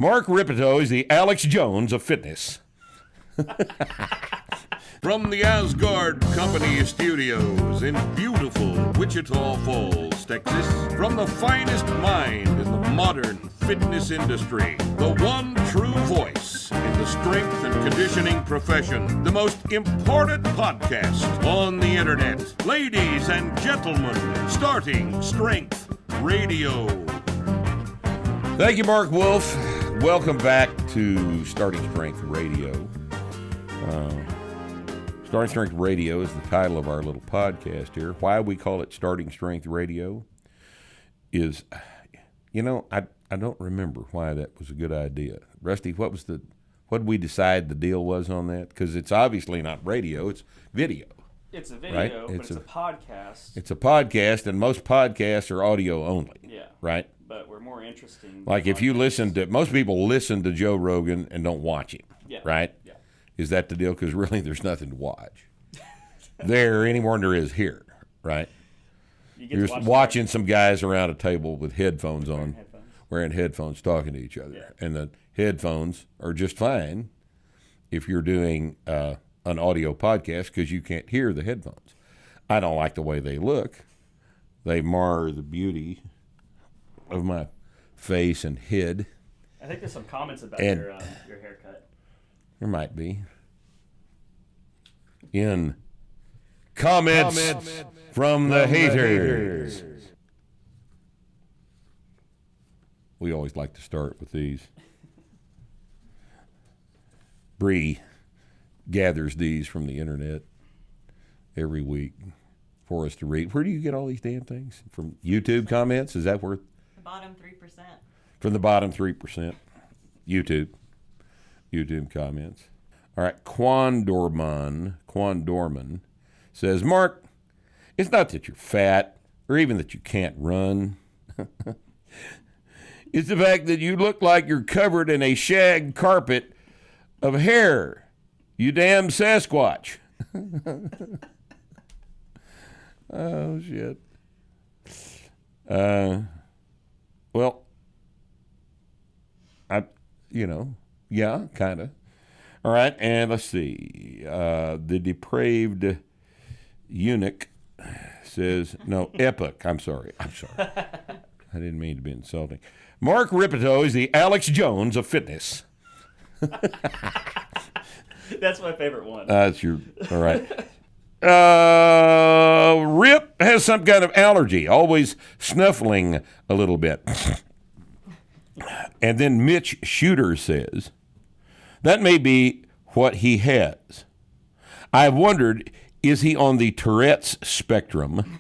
Mark Rippetoe is the Alex Jones of fitness. From the Asgard Company Studios in beautiful Wichita Falls, Texas, from the finest mind in the modern fitness industry, the one true voice in the strength and conditioning profession, the most important podcast on the internet. Ladies and gentlemen, Starting Strength Radio. Thank you, Mark Wolf. Welcome back to Starting Strength Radio. Starting Strength Radio is the title of our little podcast here. Why we call it Starting Strength Radio is, I don't remember why that was a good idea. Rusty, what did we decide the deal was on that? Because it's obviously not radio, it's video. It's a video, right? but it's a podcast. It's a podcast, and most podcasts are audio only. Yeah. Right? But we're more interesting. Like if you most people listen to Joe Rogan and don't watch him. Yeah. Right? Yeah. Is that the deal? Because really there's nothing to watch there any more than there is here, right? You're just watching some guys around a table with headphones on, wearing headphones, talking to each other. Yeah. And the headphones are just fine if you're doing an audio podcast because you can't hear the headphones. I don't like the way they look. They mar the beauty of my face and head. I think there's some comments about your haircut. There might be. In comments from the haters. We always like to start with these. Bree gathers these from the internet every week for us to read. Where do you get all these damn things? From YouTube comments? Is that worth? The bottom 3%. From the bottom 3%. YouTube comments. All right, Quan Dorman says, Mark, it's not that you're fat or even that you can't run. It's the fact that you look like you're covered in a shag carpet of hair. You damn Sasquatch. Oh, shit. Well, yeah, kind of. All right, and let's see. The depraved eunuch says, no, epic. I'm sorry. I didn't mean to be insulting. Mark Rippetoe is the Alex Jones of fitness. That's my favorite one. That's your, all right. Rip has some kind of allergy, always snuffling a little bit. And then Mitch Shooter says, that may be what he has. I've wondered, is he on the Tourette's spectrum?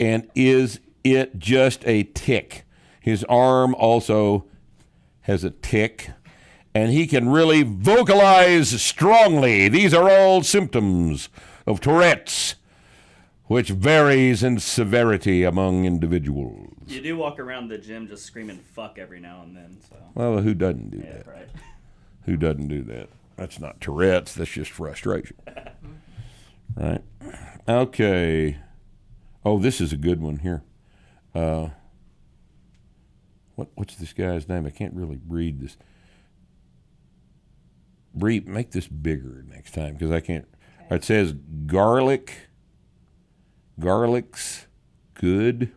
And is it just a tic? His arm also has a tic, and he can really vocalize strongly. These are all symptoms of Tourette's, which varies in severity among individuals. You do walk around the gym just screaming fuck every now and then. So. Well, who doesn't do that? Right. Who doesn't do that? That's not Tourette's. That's just frustration. Right? Okay. Oh, this is a good one here. What's this guy's name? I can't really read this. Bree, make this bigger next time because I can't. Okay. It says garlic's good.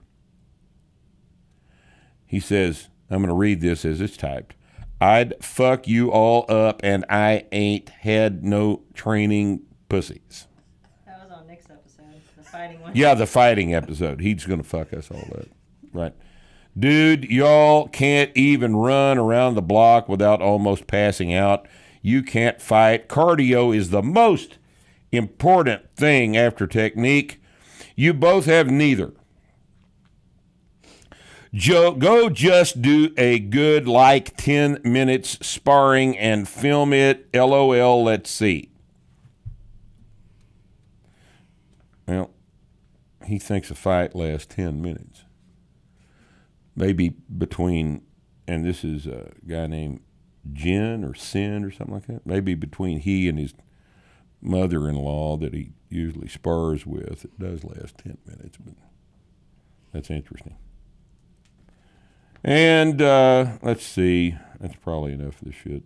He says, I'm going to read this as it's typed. I'd fuck you all up and I ain't had no training pussies. That was on Nick's episode, the fighting one. Yeah, the fighting episode. He's going to fuck us all up. Right. Dude, y'all can't even run around the block without almost passing out. You can't fight. Cardio is the most important thing after technique. You both have neither. Go just do a good 10 minutes sparring and film it. LOL, let's see. Well, he thinks a fight lasts 10 minutes. Maybe between, and this is a guy named Jen or Sin or something like that. Maybe between he and his mother-in-law that he usually spars with, it does last 10 minutes, but that's interesting. And let's see. That's probably enough of the shit.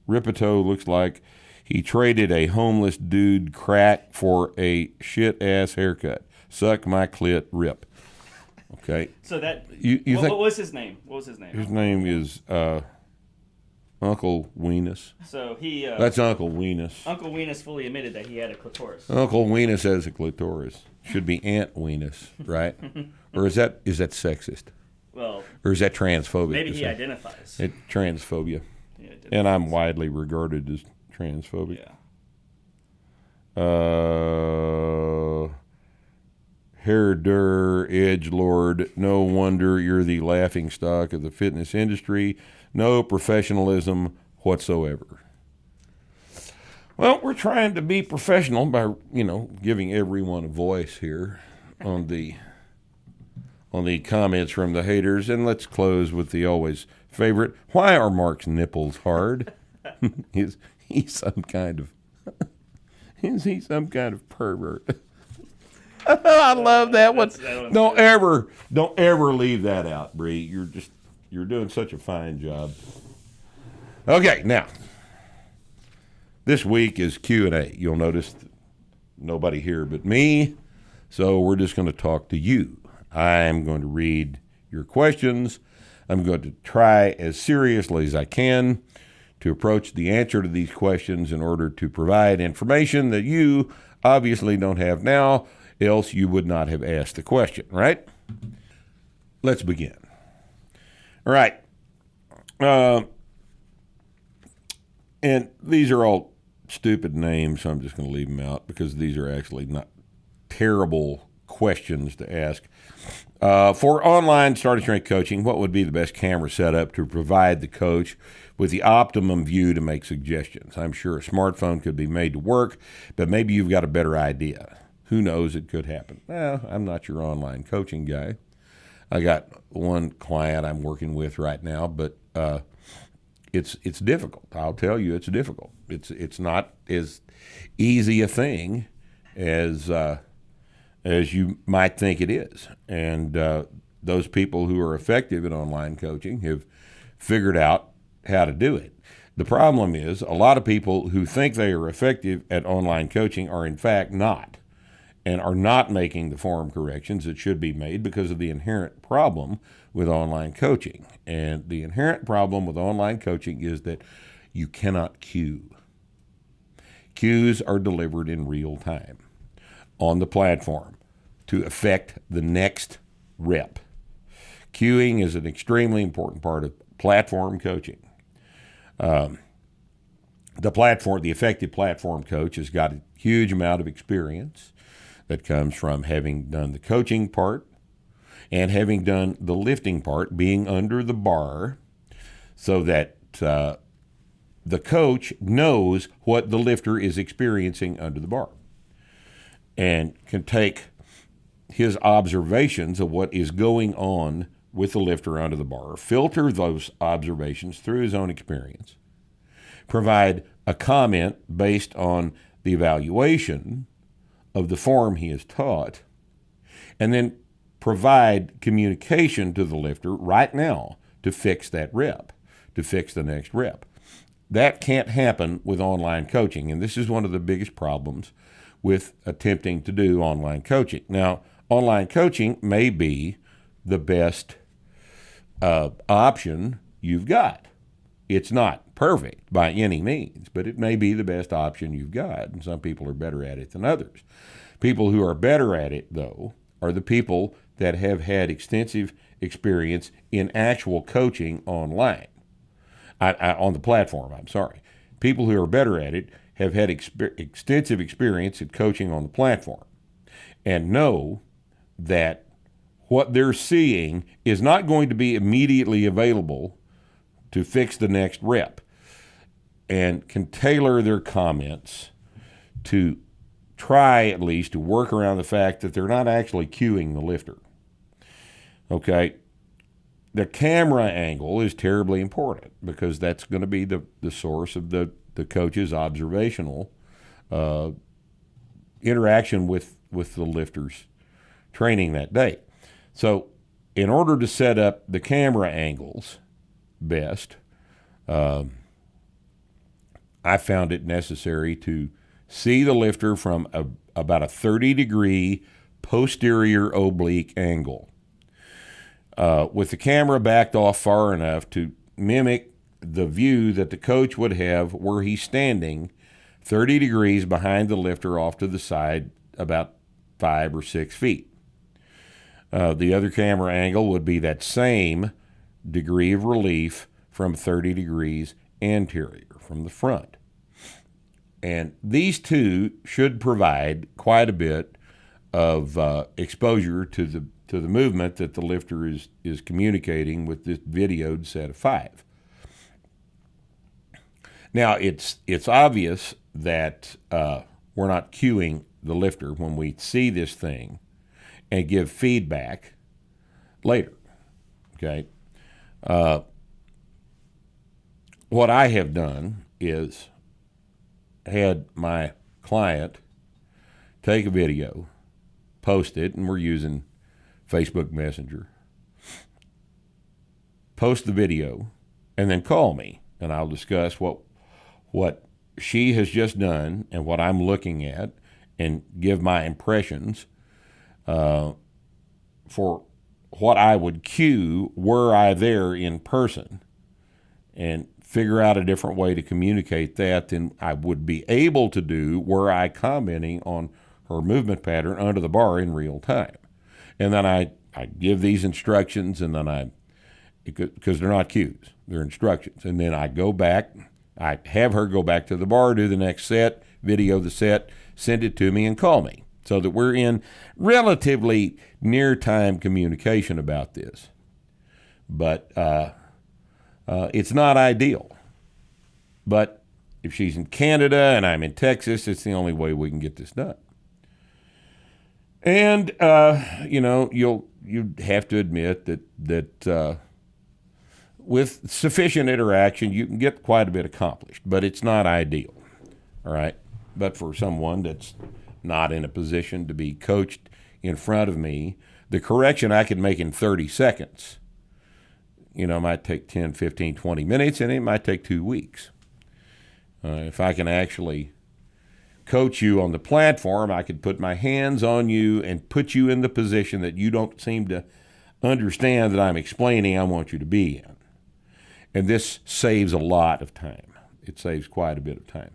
Rippetoe looks like he traded a homeless dude crack for a shit-ass haircut. Suck my clit, Rip. Okay. So that You what think was his name? What was his name? his name is Uncle Weenus? So he That's Uncle Weenus. Uncle Weenus fully admitted that he had a clitoris. Uncle Weenus has a clitoris. Should be Aunt Weenus, right? Or is that sexist? Well, Or is that transphobic? maybe to he say? identifies. It transphobia. He identifies. And I'm widely regarded as transphobic. Yeah. Herder, edgelord, no wonder you're the laughing stock of the fitness industry. No professionalism whatsoever. Well, we're trying to be professional by, giving everyone a voice here on the comments from the haters. And let's close with the always favorite. Why are Mark's nipples hard? Is he some kind of pervert? I love that one. Don't ever leave that out, Bree. You're doing such a fine job. Okay, now this week is Q&A. You'll notice nobody here but me, so we're just going to talk to you. I'm going to read your questions. I'm going to try as seriously as I can to approach the answer to these questions in order to provide information that you obviously don't have now, else you would not have asked the question, right? Let's begin. All right. And these are all stupid names, so I'm just going to leave them out because these are actually not terrible questions to ask. For online starter strength coaching, what would be the best camera setup to provide the coach with the optimum view to make suggestions? I'm sure a smartphone could be made to work, but maybe you've got a better idea. Who knows? It could happen. Well, I'm not your online coaching guy. I got one client I'm working with right now, but it's difficult. I'll tell you, it's difficult. It's not as easy a thing as you might think it is. And those people who are effective in online coaching have figured out how to do it. The problem is a lot of people who think they are effective at online coaching are in fact not, and are not making the form corrections that should be made because of the inherent problem with online coaching. And the inherent problem with online coaching is that you cannot cue. Cues are delivered in real time on the platform to affect the next rep. Cueing is an extremely important part of platform coaching. The effective platform coach has got a huge amount of experience that comes from having done the coaching part and having done the lifting part, being under the bar, so that the coach knows what the lifter is experiencing under the bar and can take his observations of what is going on with the lifter under the bar, filter those observations through his own experience, provide a comment based on the evaluation of the form he has taught, and then provide communication to the lifter right now to fix that rep, to fix the next rep. That can't happen with online coaching, and this is one of the biggest problems with attempting to do online coaching. Now, online coaching may be the best option you've got. It's not perfect by any means, but it may be the best option you've got, and some people are better at it than others. People who are better at it, though, are the people that have had extensive experience in actual coaching online, on the platform, I'm sorry. People who are better at it have had extensive experience in coaching on the platform and know that what they're seeing is not going to be immediately available to fix the next rep, and can tailor their comments to try at least to work around the fact that they're not actually cueing the lifter. Okay? The camera angle is terribly important because that's going to be the source of the coach's observational interaction with the lifter's training that day. So in order to set up the camera angles best, I found it necessary to see the lifter from about a 30-degree posterior oblique angle, with the camera backed off far enough to mimic the view that the coach would have were he standing 30 degrees behind the lifter off to the side about 5 or 6 feet. The other camera angle would be that same degree of relief from 30 degrees anterior from the front. And these two should provide quite a bit of exposure to the movement that the lifter is communicating with this videoed set of 5. Now, it's obvious that we're not cueing the lifter when we see this thing and give feedback later, okay? What I have done is had my client take a video, post it, and we're using Facebook Messenger, post the video, and then call me, and I'll discuss what she has just done and what I'm looking at and give my impressions for what I would cue were I there in person, and figure out a different way to communicate that than I would be able to do were I commenting on her movement pattern under the bar in real time. And then I give these instructions, and then because they're not cues, they're instructions. And then I go back, I have her go back to the bar, do the next set, video the set, send it to me, and call me, so that we're in relatively near-time communication about this. But it's not ideal. But if she's in Canada and I'm in Texas, it's the only way we can get this done. And you'd have to admit that with sufficient interaction, you can get quite a bit accomplished. But it's not ideal. All right. But for someone that's not in a position to be coached in front of me, the correction I could make in 30 seconds, might take 10, 15, 20 minutes, and it might take 2 weeks. If I can actually coach you on the platform, I could put my hands on you and put you in the position that you don't seem to understand that I'm explaining I want you to be in. And this saves a lot of time. It saves quite a bit of time.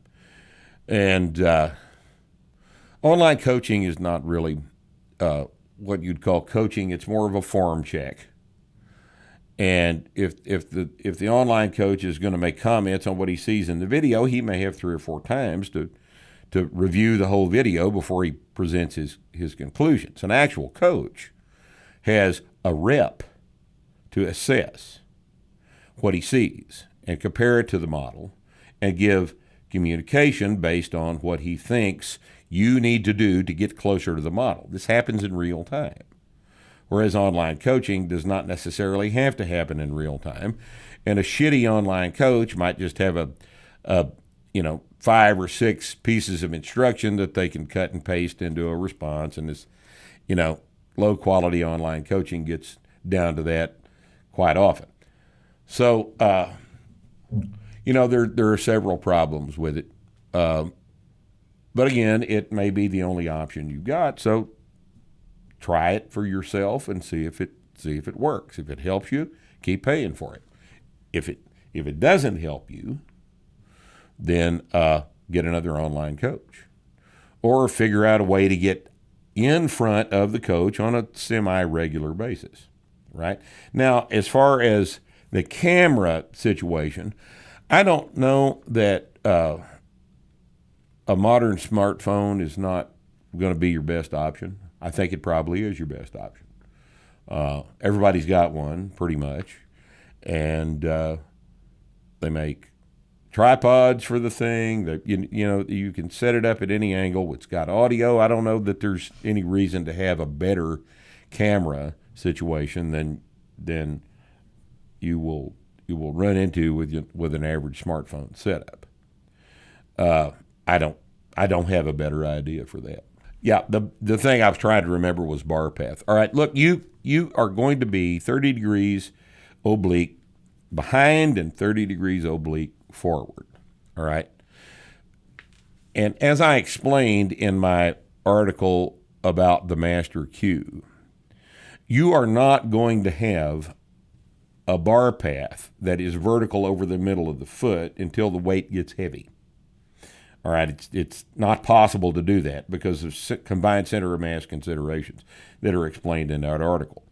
And online coaching is not really what you'd call coaching. It's more of a form check. And if the online coach is going to make comments on what he sees in the video, he may have 3 or 4 times to review the whole video before he presents his conclusions. An actual coach has a rep to assess what he sees and compare it to the model and give communication based on what he thinks you need to do to get closer to the model. This happens in real time. Whereas online coaching does not necessarily have to happen in real time. And a shitty online coach might just have a 5 or 6 pieces of instruction that they can cut and paste into a response. And this, low quality online coaching gets down to that quite often. So, there are several problems with it. But again, it may be the only option you've got. So try it for yourself and see if it works. If it helps you, keep paying for it. If it doesn't help you, then get another online coach, or figure out a way to get in front of the coach on a semi-regular basis. Right now, as far as the camera situation, I don't know that a modern smartphone is not going to be your best option. I think it probably is your best option. Everybody's got one, pretty much, and they make tripods for the thing. That you can set it up at any angle. It's got audio. I don't know that there's any reason to have a better camera situation than you will run into with an average smartphone setup. I don't have a better idea for that. Yeah, the thing I was trying to remember was bar path. All right, look, you are going to be 30 degrees oblique behind and 30 degrees oblique forward. All right. And as I explained in my article about the Master Q, you are not going to have a bar path that is vertical over the middle of the foot until the weight gets heavy. All right, it's not possible to do that because of combined center of mass considerations that are explained in that article.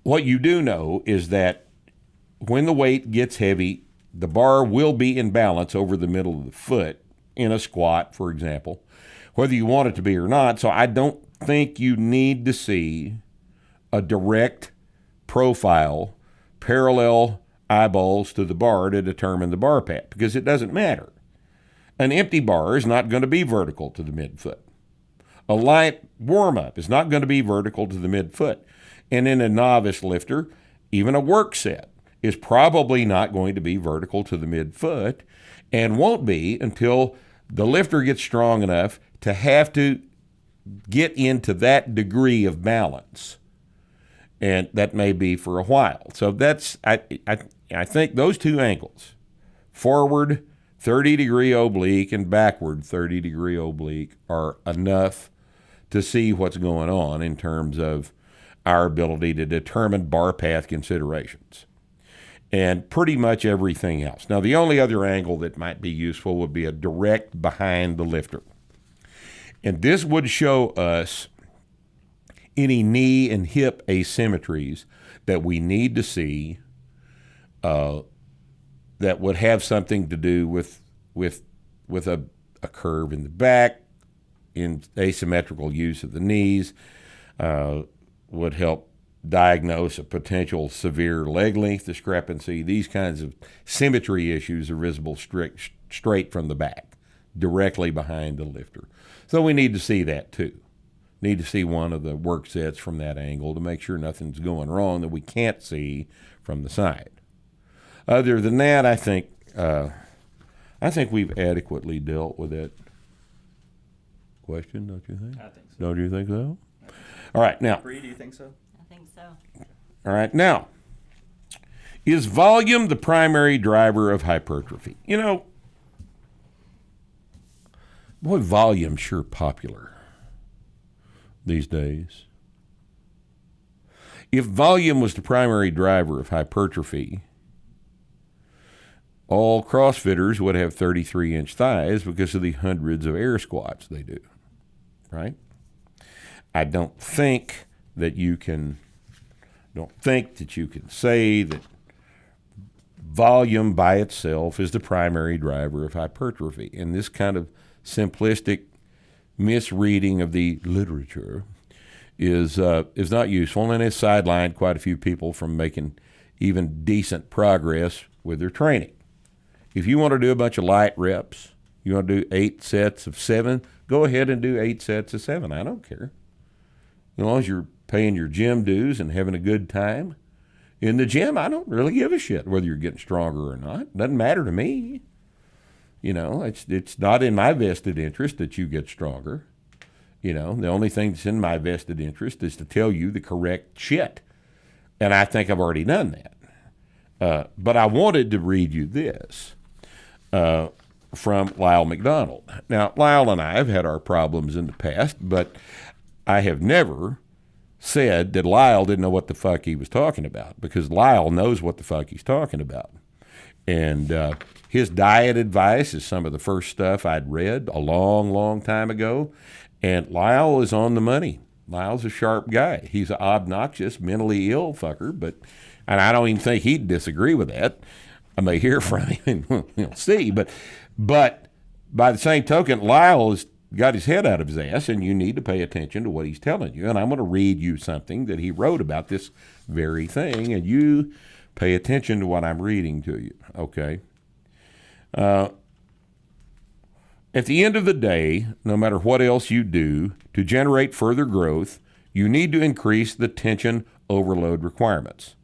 What you do know is that when the weight gets heavy, the bar will be in balance over the middle of the foot in a squat, for example, whether you want it to be or not. So I don't think you need to see a direct profile, parallel eyeballs to the bar to determine the bar path, because it doesn't matter. An empty bar is not going to be vertical to the midfoot. A light warm-up is not going to be vertical to the midfoot. And in a novice lifter, even a work set is probably not going to be vertical to the midfoot and won't be until the lifter gets strong enough to have to get into that degree of balance. And that may be for a while. So that's, I think those two angles, forward 30-degree oblique and backward 30-degree oblique, are enough to see what's going on in terms of our ability to determine bar path considerations and pretty much everything else. Now, the only other angle that might be useful would be a direct behind the lifter. And this would show us any knee and hip asymmetries that we need to see that would have something to do with a curve in the back, in asymmetrical use of the knees, would help diagnose a potential severe leg length discrepancy. These kinds of symmetry issues are visible straight from the back, directly behind the lifter. So we need to see that too. Need to see one of the work sets from that angle to make sure nothing's going wrong that we can't see from the side. Other than that, I think we've adequately dealt with that question, don't you think? I think so. Don't you think so? All right, now. Bree, do you think so? I think so. All right, now, is volume the primary driver of hypertrophy? You know, boy, volume's sure popular these days. If volume was the primary driver of hypertrophy, all CrossFitters would have 33-inch thighs because of the hundreds of air squats they do, right? I don't think that you can say that volume by itself is the primary driver of hypertrophy. And this kind of simplistic misreading of the literature is not useful, and has sidelined quite a few people from making even decent progress with their training. If you want to do a bunch of light reps, you want to do 8 sets of 7, go ahead and do 8 sets of 7. I don't care. As long as you're paying your gym dues and having a good time in the gym, I don't really give a shit whether you're getting stronger or not. It doesn't matter to me. You know, it's not in my vested interest that you get stronger. You know, the only thing that's in my vested interest is to tell you the correct shit. And I think I've already done that. But I wanted to read you this from Lyle McDonald. Now, Lyle and I have had our problems in the past, but I have never said that Lyle didn't know what the fuck he was talking about, because Lyle knows what the fuck he's talking about. And his diet advice is some of the first stuff I'd read a long, long time ago. And Lyle is on the money. Lyle's a sharp guy. He's an obnoxious, mentally ill fucker, and I don't even think he'd disagree with that. I may hear from him and we'll see. But by the same token, Lyle has got his head out of his ass, and you need to pay attention to what he's telling you. And I'm going to read you something that he wrote about this very thing, and you pay attention to what I'm reading to you, okay? At the end of the day, no matter what else you do to generate further growth, you need to increase the tension overload requirements.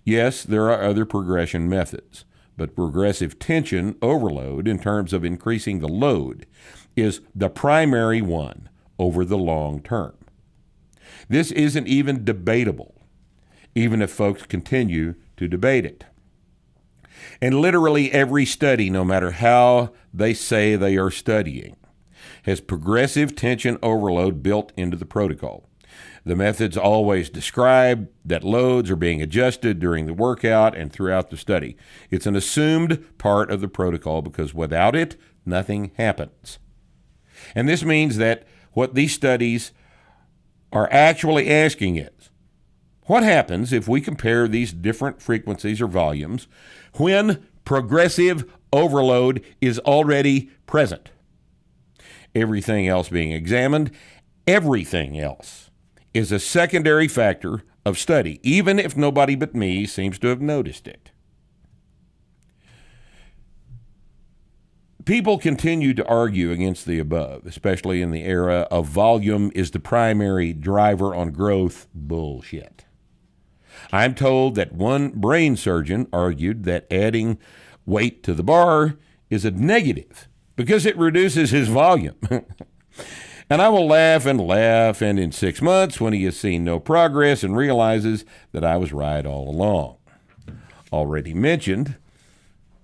Yes, there are other progression methods, but progressive tension overload in terms of increasing the load is the primary one over the long term. This isn't even debatable, even if folks continue to debate it. And literally every study, no matter how they say they are studying, has progressive tension overload built into the protocol. The methods always describe that loads are being adjusted during the workout and throughout the study. It's an assumed part of the protocol because without it, nothing happens. And this means that what these studies are actually asking is, what happens if we compare these different frequencies or volumes when progressive overload is already present? Everything else being examined, everything else is a secondary factor of study, even if nobody but me seems to have noticed it. People continue to argue against the above, especially in the era of volume is the primary driver on growth bullshit. I'm told that one brain surgeon argued that adding weight to the bar is a negative because it reduces his volume. And I will laugh, and in 6 months, when he has seen no progress and realizes that I was right all along. Already mentioned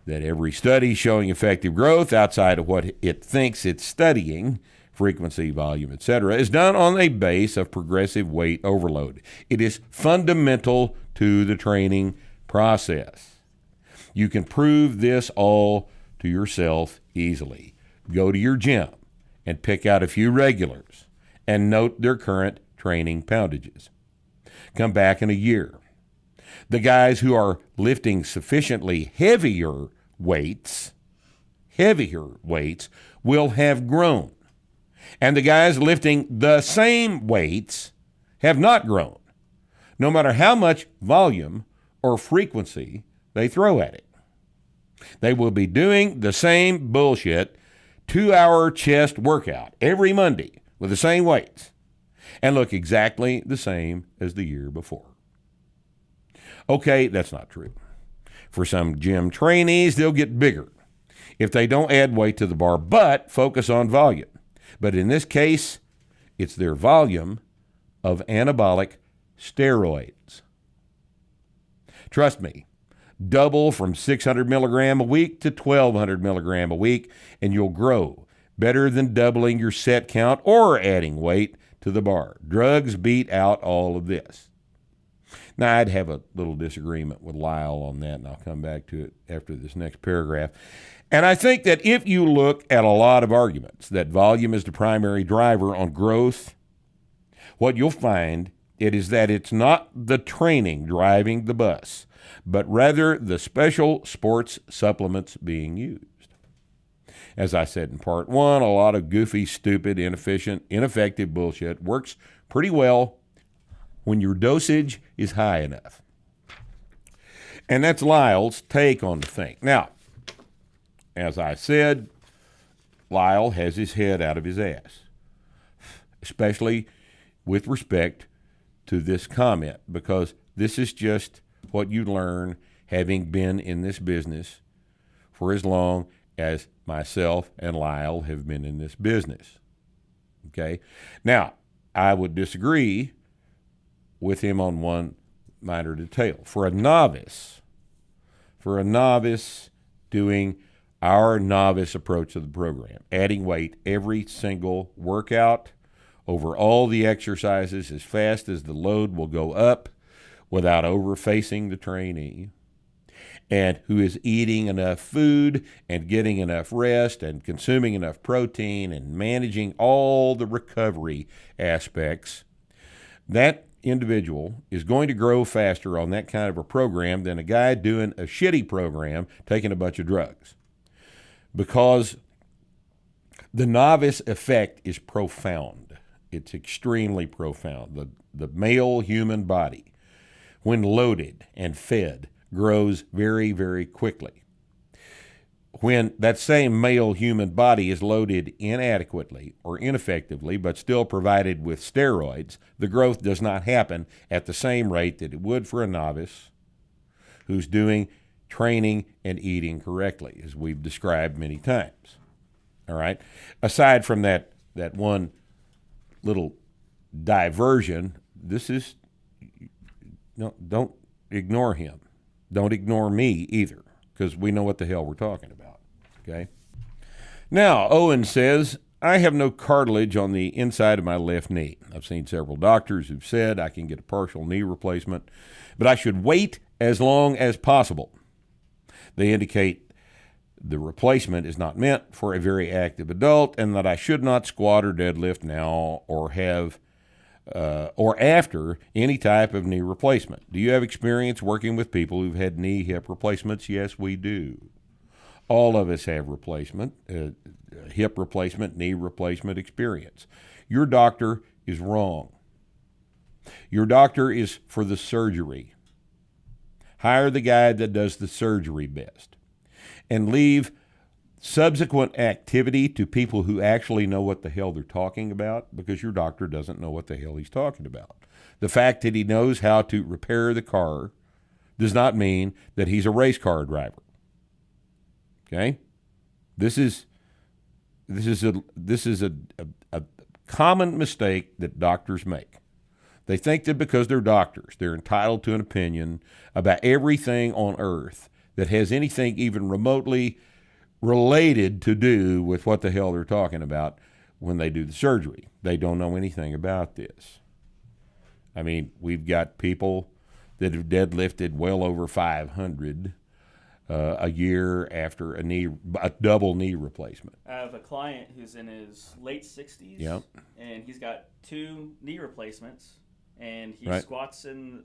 that every study showing effective growth outside of what it thinks it's studying, frequency, volume, etc., is done on a base of progressive weight overload. It is fundamental to the training process. You can prove this all to yourself easily. Go to your gym and pick out a few regulars and note their current training poundages. Come back in a year. The guys who are lifting sufficiently heavier weights will have grown. And the guys lifting the same weights have not grown, no matter how much volume or frequency they throw at it. They will be doing the same bullshit 2-hour chest workout every Monday with the same weights and look exactly the same as the year before. Okay, that's not true. For some gym trainees, they'll get bigger if they don't add weight to the bar, but focus on volume. But in this case, it's their volume of anabolic steroids. Trust me, double from 600 milligram a week to 1,200 milligram a week, and you'll grow better than doubling your set count or adding weight to the bar. Drugs beat out all of this. Now, I'd have a little disagreement with Lyle on that, and I'll come back to it after this next paragraph. And I think that if you look at a lot of arguments that volume is the primary driver on growth, what you'll find is that it's not the training driving the bus, but rather the special sports supplements being used. As I said in part one, a lot of goofy, stupid, inefficient, ineffective bullshit works pretty well when your dosage is high enough. And that's Lyle's take on the thing. Now, as I said, Lyle has his head out of his ass, especially with respect to this comment, because this is just what you learn having been in this business for as long as myself and Lyle have been in this business. Okay? Now, I would disagree with him on one minor detail. For a novice doing our novice approach to the program, adding weight every single workout over all the exercises as fast as the load will go up without overfacing the trainee, and who is eating enough food and getting enough rest and consuming enough protein and managing all the recovery aspects, that individual is going to grow faster on that kind of a program than a guy doing a shitty program taking a bunch of drugs. Because the novice effect is profound. It's extremely profound. The male human body, when loaded and fed, grows very, very quickly. When that same male human body is loaded inadequately or ineffectively, but still provided with steroids, the growth does not happen at the same rate that it would for a novice who's doing training and eating correctly, as we've described many times. All right? Aside from that one little diversion, this is, no, don't ignore him. Don't ignore me either, because we know what the hell we're talking about, okay? Now, Owen says, I have no cartilage on the inside of my left knee. I've seen several doctors who've said I can get a partial knee replacement, but I should wait as long as possible. They indicate the replacement is not meant for a very active adult and that I should not squat or deadlift now or after any type of knee replacement. Do you have experience working with people who've had knee hip replacements? Yes, we do. All of us have hip replacement, knee replacement experience. Your doctor is wrong. Your doctor is for the surgery. Hire the guy that does the surgery best. And leave subsequent activity to people who actually know what the hell they're talking about, because your doctor doesn't know what the hell he's talking about. The fact that he knows how to repair the car does not mean that he's a race car driver. Okay? This is a common mistake that doctors make. They think that because they're doctors, they're entitled to an opinion about everything on earth that has anything even remotely related to do with what the hell they're talking about when they do the surgery. They don't know anything about this. I mean, we've got people that have deadlifted well over 500 a year after a double knee replacement. I have a client who's in his late 60s, Yep. and he's got 2 knee replacements, and he Right. squats in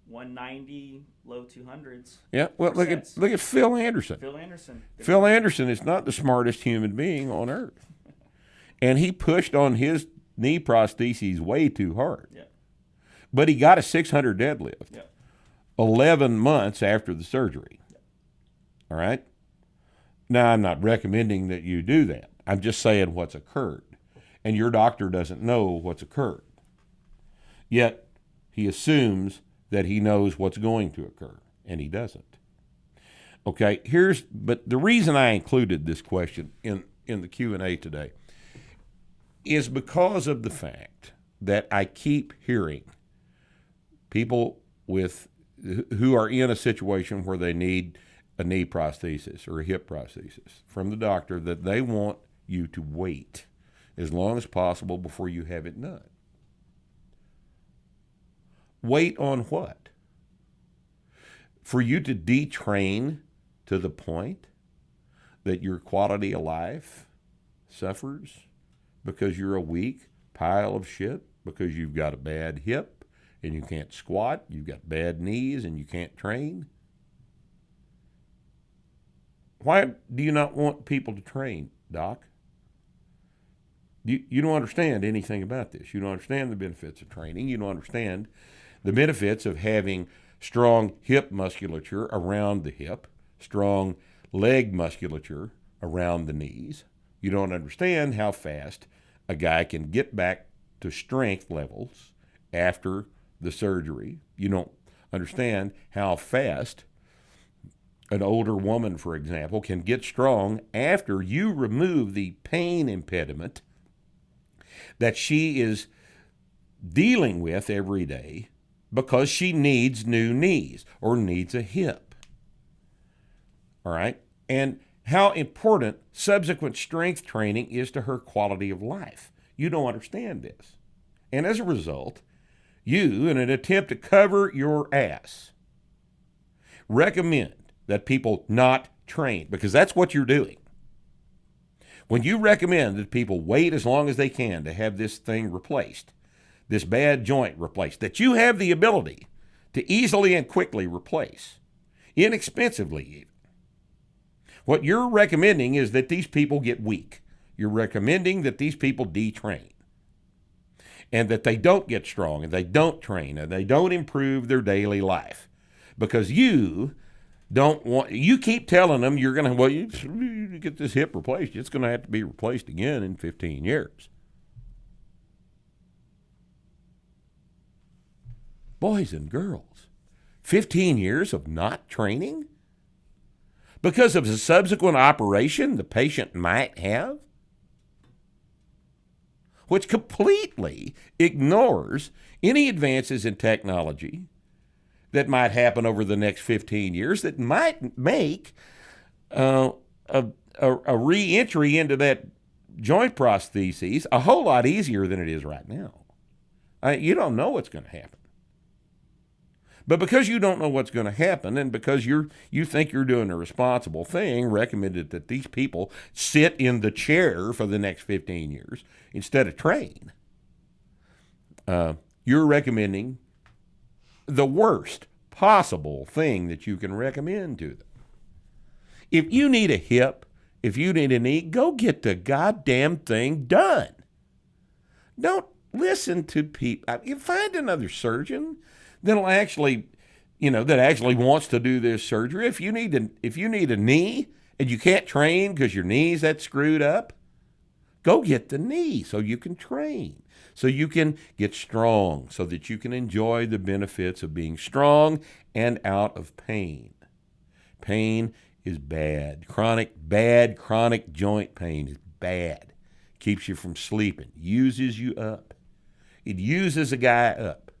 190, low 200s. Yeah, well, look at Phil Anderson. Phil Anderson. Phil Anderson is not the smartest human being on earth, and he pushed on his knee prostheses way too hard. Yeah. But he got a 600 deadlift. Yeah. 11 months after the surgery. All right? Now, I'm not recommending that you do that. I'm just saying what's occurred. And your doctor doesn't know what's occurred. Yet, he assumes that he knows what's going to occur, and he doesn't. Okay, but the reason I included this question in the Q&A today is because of the fact that I keep hearing people who are in a situation where they need a knee prosthesis or a hip prosthesis from the doctor that they want you to wait as long as possible before you have it done. Wait on what? For you to detrain to the point that your quality of life suffers because you're a weak pile of shit, because you've got a bad hip, and you can't squat, you've got bad knees, and you can't train? Why do you not want people to train, Doc? You don't understand anything about this. You don't understand the benefits of training. You don't understand the benefits of having strong hip musculature around the hip, strong leg musculature around the knees. You don't understand how fast a guy can get back to strength levels after the surgery. You don't understand how fast an older woman, for example, can get strong after you remove the pain impediment that she is dealing with every day because she needs new knees or needs a hip. All right? And how important subsequent strength training is to her quality of life. You don't understand this. And as a result, you, in an attempt to cover your ass, recommend that people not train, because that's what you're doing. When you recommend that people wait as long as they can to have this thing replaced, this bad joint replaced, that you have the ability to easily and quickly replace, inexpensively even, what you're recommending is that these people get weak. You're recommending that these people detrain, and that they don't get strong, and they don't train, and they don't improve their daily life, because you keep telling them you're going to, you get this hip replaced, it's going to have to be replaced again in 15 years. Boys and girls, 15 years of not training because of a subsequent operation the patient might have, which completely ignores any advances in technology that might happen over the next 15 years that might make a re-entry into that joint prostheses a whole lot easier than it is right now. You don't know what's going to happen. But because you don't know what's going to happen, and because you think you're doing a responsible thing, recommended that these people sit in the chair for the next 15 years instead of train. You're recommending the worst possible thing that you can recommend to them. If you need a hip, if you need a knee, go get the goddamn thing done. Don't listen to people. You find another surgeon that'll actually, that actually wants to do this surgery. If you need a knee and you can't train because your knee's that screwed up, go get the knee so you can train, so you can get strong, so that you can enjoy the benefits of being strong and out of pain. Pain is bad. Chronic joint pain is bad. Keeps you from sleeping. Uses you up. It uses a guy up.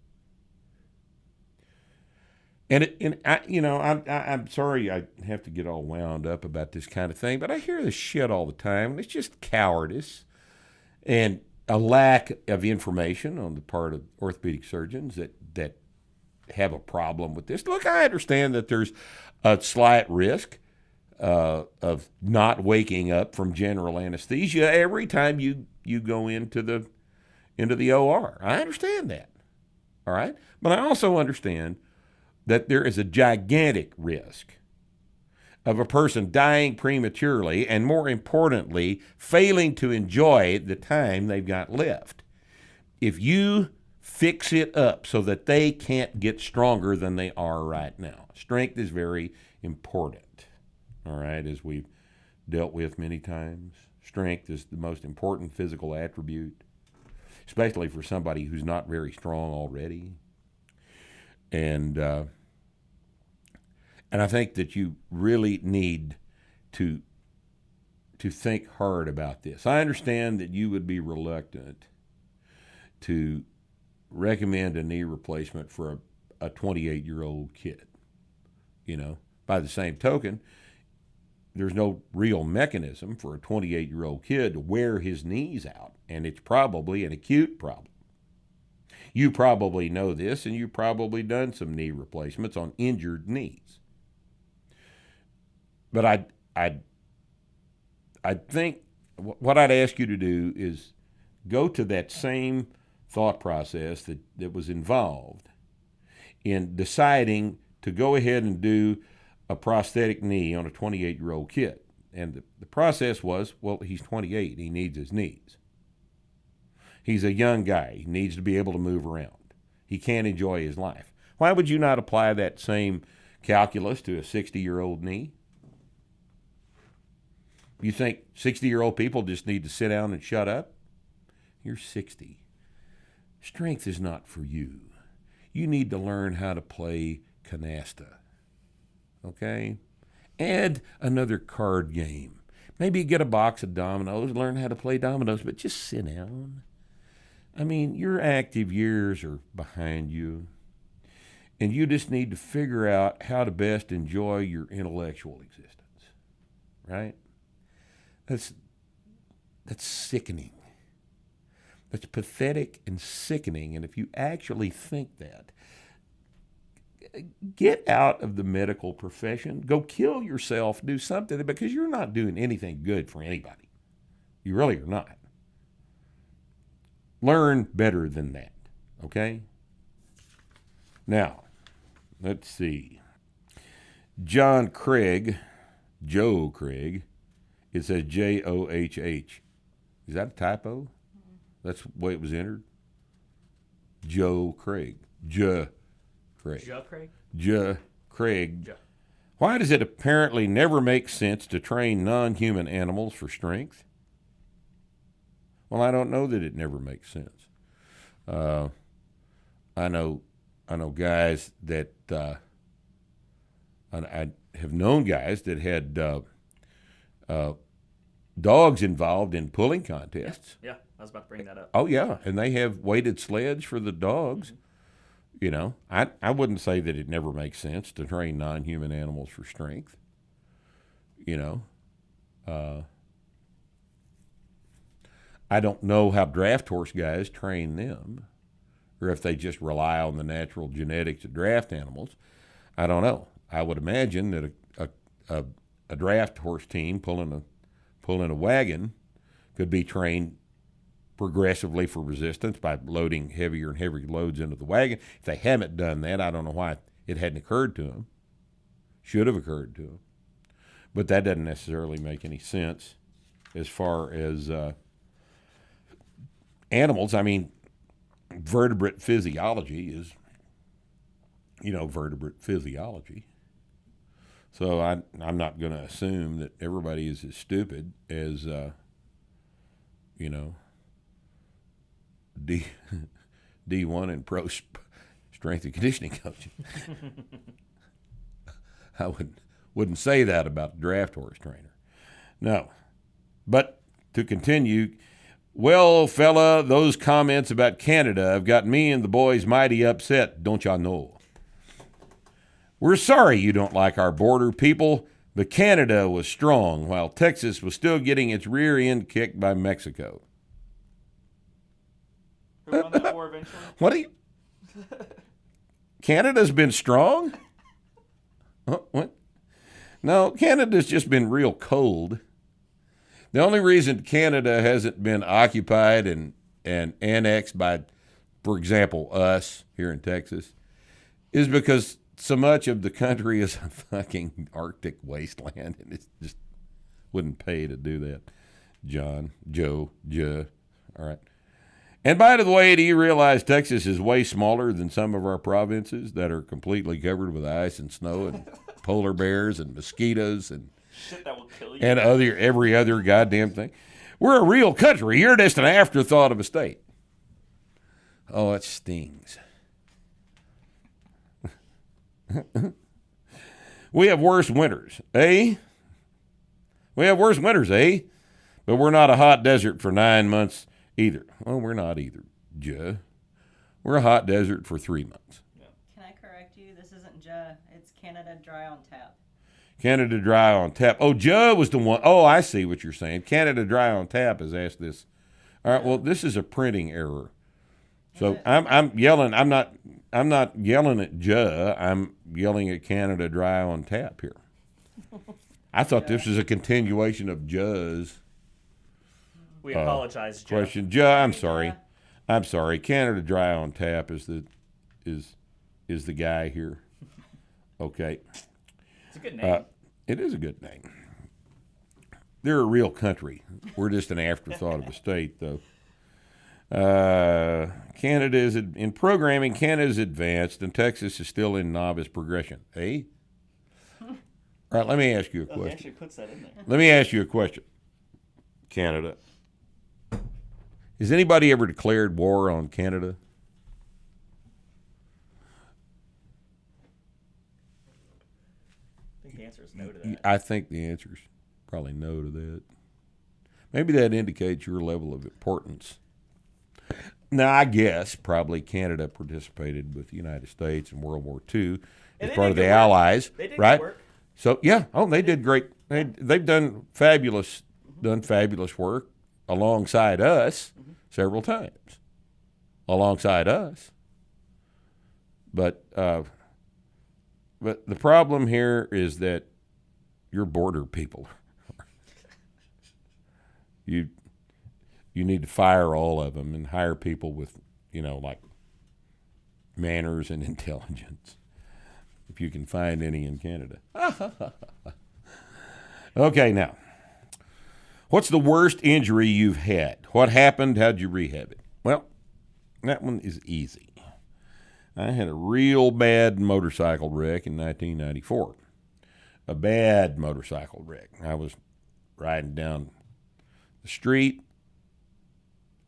I'm sorry I have to get all wound up about this kind of thing, but I hear this shit all the time, and it's just cowardice and a lack of information on the part of orthopedic surgeons that have a problem with this. Look, I understand that there's a slight risk of not waking up from general anesthesia every time you go into the OR. I understand that, all right? But I also understand that there is a gigantic risk of a person dying prematurely and, more importantly, failing to enjoy the time they've got left. If you fix it up so that they can't get stronger than they are right now. Strength is very important, all right, as we've dealt with many times. Strength is the most important physical attribute, especially for somebody who's not very strong already. And I think that you really need to think hard about this. I understand that you would be reluctant to recommend a knee replacement for a 28-year-old kid. By the same token, there's no real mechanism for a 28-year-old kid to wear his knees out, and it's probably an acute problem. You probably know this, and you've probably done some knee replacements on injured knees. But I think what I'd ask you to do is go to that same thought process that was involved in deciding to go ahead and do a prosthetic knee on a 28-year-old kid. And the process was, well, he's 28, he needs his knees. He's a young guy. He needs to be able to move around. He can't enjoy his life. Why would you not apply that same calculus to a 60-year-old knee? You think 60-year-old people just need to sit down and shut up? You're 60. Strength is not for you. You need to learn how to play canasta. Okay? Add another card game. Maybe get a box of dominoes, learn how to play dominoes, but just sit down. I mean, your active years are behind you, and you just need to figure out how to best enjoy your intellectual existence, right? That's sickening. That's pathetic and sickening, and if you actually think that, get out of the medical profession, go kill yourself, do something, because you're not doing anything good for anybody. You really are not. Learn better than that, okay? Now, let's see. Joe Craig, it says Johh. Is that a typo? That's the way it was entered? Joe Craig. Joe Craig. Why does it apparently never make sense to train non-human animals for strength? Well, I don't know that it never makes sense. I know guys that I have known guys that had dogs involved in pulling contests. Yeah, I was about to bring that up. Oh yeah, and they have weighted sleds for the dogs. You know, I wouldn't say that it never makes sense to train non-human animals for strength. You know, I don't know how draft horse guys train them, or if they just rely on the natural genetics of draft animals. I don't know. I would imagine that a draft horse team pulling a wagon could be trained progressively for resistance by loading heavier and heavier loads into the wagon. If they haven't done that, I don't know why it hadn't occurred to them. Should have occurred to them. But that doesn't necessarily make any sense as far as animals. I mean, vertebrate physiology is, vertebrate physiology. So I'm not going to assume that everybody is as stupid as, D1 and pro strength and conditioning coaching. I wouldn't say that about the draft horse trainer. No. But to continue, well, fella, those comments about Canada have got me and the boys mighty upset, don't y'all know? We're sorry you don't like our border people, but Canada was strong while Texas was still getting its rear end kicked by Mexico. Who won that war eventually? What do you... Canada's been strong? What? No, Canada's just been real cold. The only reason Canada hasn't been occupied and annexed by, for example, us here in Texas, is because so much of the country is a fucking Arctic wasteland, and it just wouldn't pay to do that. Joe, all right. And by the way, do you realize Texas is way smaller than some of our provinces that are completely covered with ice and snow and polar bears and mosquitoes and Shit that will kill you. and every other goddamn thing? We're a real country. You're just an afterthought of a state. Oh, it stings. We have worse winters, eh? We have worse winters, eh? But we're not a hot desert for 9 months either. Well, we're not either, Joe. We're a hot desert for 3 months. Can I correct you? This isn't Joe. It's Canada Dry on Tap. Canada Dry on Tap. Oh, Joe was the one. Oh, I see what you're saying. Canada Dry on Tap has asked this. All right, well, this is a printing error. So I'm yelling. I'm not yelling at Joe. I'm yelling at Canada Dry on Tap here. I thought this was a continuation of Joe's We apologize, Joe. question. Joe, I'm sorry. I'm sorry. Canada Dry on Tap is the guy here. Okay. It's a good name. It is a good name. They're a real country. We're just an afterthought of a state, though. Canada is in programming. Canada is advanced, and Texas is still in novice progression. Eh? All right. Let me ask you a He question. actually puts that in there. Let me ask you a question. Canada. Has anybody ever declared war on Canada? I think the answer is no to that. I think the answer is probably no to that. Maybe that indicates your level of importance. Now, I guess probably Canada participated with the United States in World War II as they part of did the good work. Allies, They did right? good work. So yeah, they did great. They've done fabulous work alongside us several times, alongside us. But the problem here is that you're border people. You need to fire all of them and hire people with, like manners and intelligence, if you can find any in Canada. Okay, now, what's the worst injury you've had? What happened? How'd you rehab it? Well, that one is easy. I had a real bad motorcycle wreck in 1994. A bad motorcycle wreck. I was riding down the street.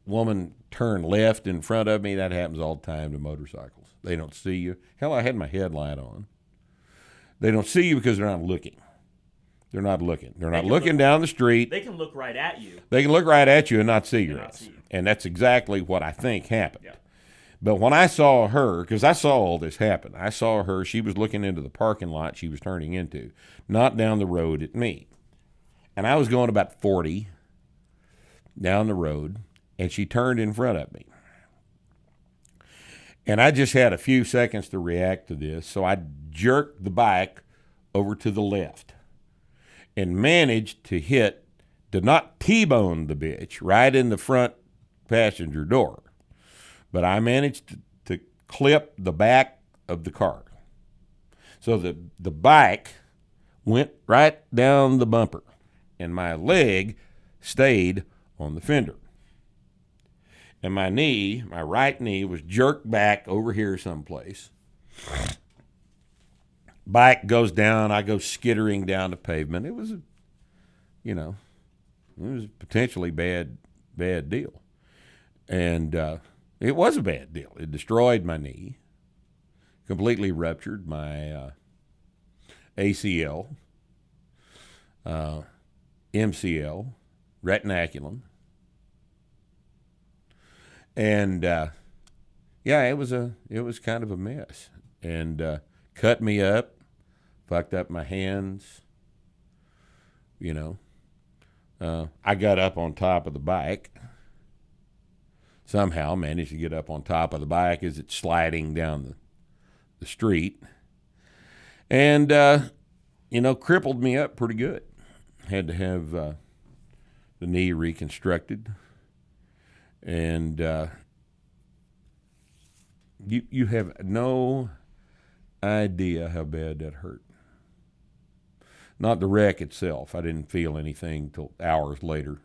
Woman turned left in front of me. That happens all the time to motorcycles. They don't see you. Hell, I had my headlight on. They don't see you because they're not looking. They're not looking. They're not looking down the street. They can look right at you. They can look right at you and not see your not ass. see you. And that's exactly what I think happened. Yeah. But when I saw her, because I saw all this happen, I saw her, she was looking into the parking lot she was turning into, not down the road at me. And I was going about 40 down the road, and she turned in front of me. And I just had a few seconds to react to this, so I jerked the bike over to the left and managed to not T-bone the bitch right in the front passenger door. But I managed to clip the back of the car. So the bike went right down the bumper, and my leg stayed on the fender. And my knee, my right knee, was jerked back over here someplace. Bike goes down. I go skittering down the pavement. It was, it was a potentially bad deal. And it was a bad deal. It destroyed my knee, completely ruptured my ACL, MCL, retinaculum. And it was kind of a mess, and cut me up, fucked up my hands. I got up on top of the bike. Somehow managed to get up on top of the bike as it's sliding down the street, and crippled me up pretty good. Had to have the knee reconstructed. And you have no idea how bad that hurt. Not the wreck itself. I didn't feel anything till hours later.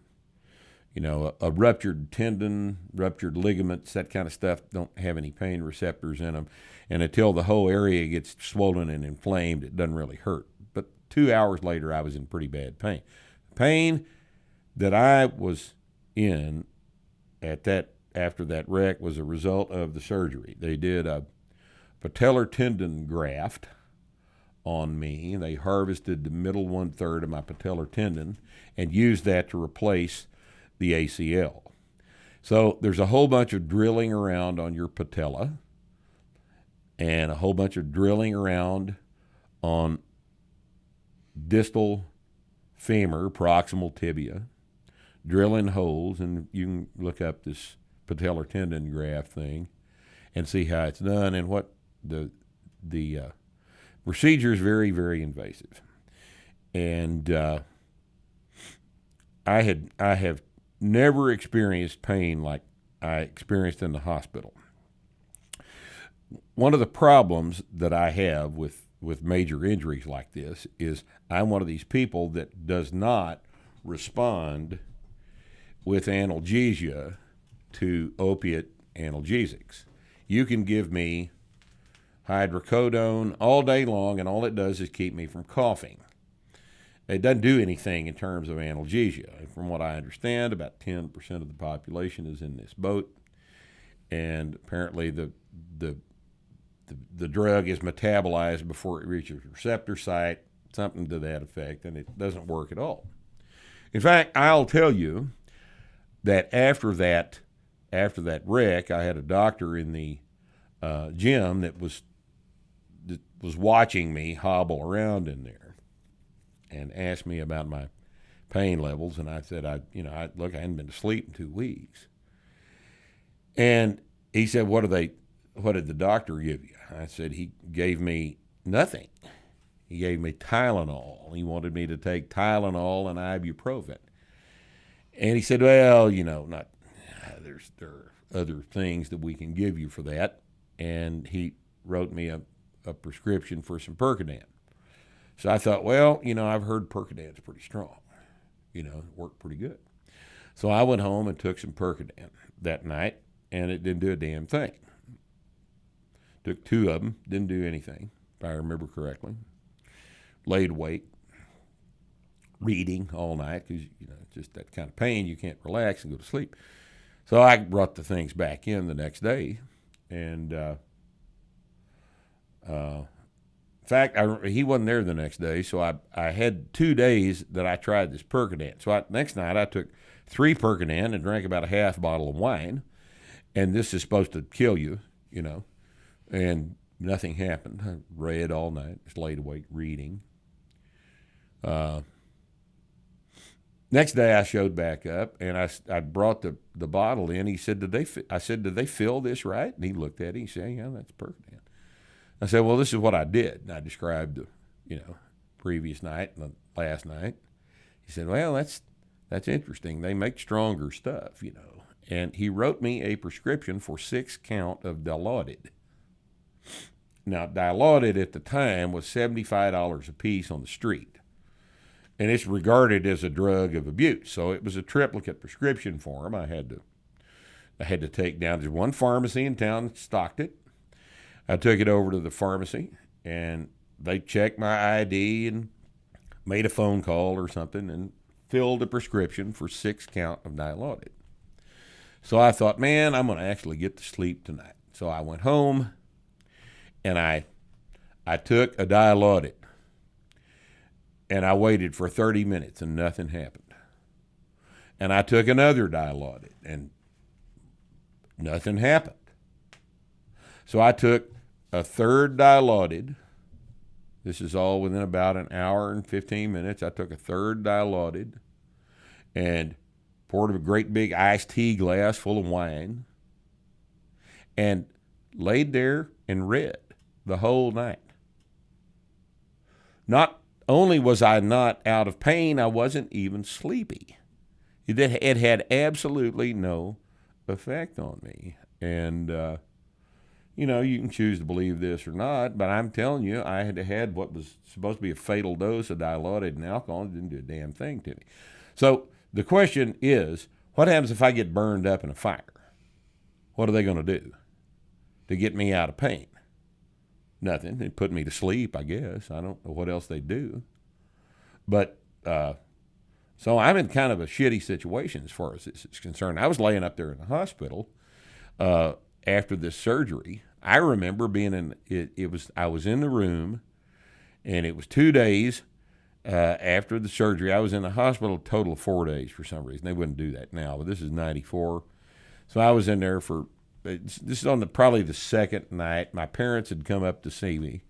A ruptured tendon, ruptured ligaments, that kind of stuff don't have any pain receptors in them. And until the whole area gets swollen and inflamed, it doesn't really hurt. But 2 hours later, I was in pretty bad pain. Pain that I was in after that wreck was a result of the surgery. They did a patellar tendon graft on me. They harvested the middle 1/3 of my patellar tendon and used that to replace the ACL. So there's a whole bunch of drilling around on your patella and a whole bunch of drilling around on distal femur, proximal tibia, drilling holes, and you can look up this patellar tendon graft thing and see how it's done. And what the procedure is very, very invasive. And I have never experienced pain like I experienced in the hospital. One of the problems that I have with major injuries like this is I'm one of these people that does not respond with analgesia to opiate analgesics. You can give me hydrocodone all day long, and all it does is keep me from coughing. It doesn't do anything in terms of analgesia. From what I understand, about 10% of the population is in this boat, and apparently the drug is metabolized before it reaches the receptor site, something to that effect, and it doesn't work at all. In fact, I'll tell you that after that wreck, I had a doctor in the gym that was watching me hobble around in there and asked me about my pain levels, and I said, I hadn't been to sleep in 2 weeks. And he said, what did the doctor give you? I said, he gave me nothing. He gave me Tylenol. He wanted me to take Tylenol and ibuprofen. And he said, well, there are other things that we can give you for that. And he wrote me a prescription for some Percodan. So I thought, well, I've heard Percodan's pretty strong. It worked pretty good. So I went home and took some Percodan that night, and it didn't do a damn thing. Took 2 of them, didn't do anything, if I remember correctly. Laid awake, reading all night, because, it's just that kind of pain, you can't relax and go to sleep. So I brought the things back in the next day, and in fact, he wasn't there the next day, so I had 2 days that I tried this Percodan. So next night I took 3 Percodan and drank about a half bottle of wine, and this is supposed to kill you, you know, and nothing happened. I read all night, just laid awake reading. Next day I showed back up, and I brought the bottle in. He said, I said, did they fill this right? And he looked at it. He said, yeah, that's perfect. I said, well, this is what I did. And I described the, previous night and the last night. He said, well, that's interesting. They make stronger stuff, And he wrote me a prescription for 6 count of Dilaudid. Now, Dilaudid at the time was $75 a piece on the street. And it's regarded as a drug of abuse. So it was a triplicate prescription for him. I had to take down. There's one pharmacy in town that stocked it. I took it over to the pharmacy, and they checked my ID and made a phone call or something and filled a prescription for 6 count of Dilaudid. So I thought, man, I'm going to actually get to sleep tonight. So I went home, and I took a Dilaudid. And I waited for 30 minutes, and nothing happened. And I took another Dilaudid, and nothing happened. So I took a third Dilaudid. This is all within about an hour and 15 minutes. I took a third Dilaudid and poured a great big iced tea glass full of wine and laid there and read the whole night. Not only was I not out of pain, I wasn't even sleepy. It had absolutely no effect on me. And, you can choose to believe this or not, but I'm telling you, I had what was supposed to be a fatal dose of Dilaudid and alcohol. It didn't do a damn thing to me. So the question is, what happens if I get burned up in a fire? What are they going to do to get me out of pain? Nothing. They'd put me to sleep, I guess. I don't know what else they do. But so I'm in kind of a shitty situation as far as this is concerned. I was laying up there in the hospital after this surgery. I remember being I was in the room, and it was 2 days after the surgery. I was in the hospital a total of 4 days for some reason. They wouldn't do that now, but this is 94. So I was in there for, this is on probably the second night. My parents had come up to see me.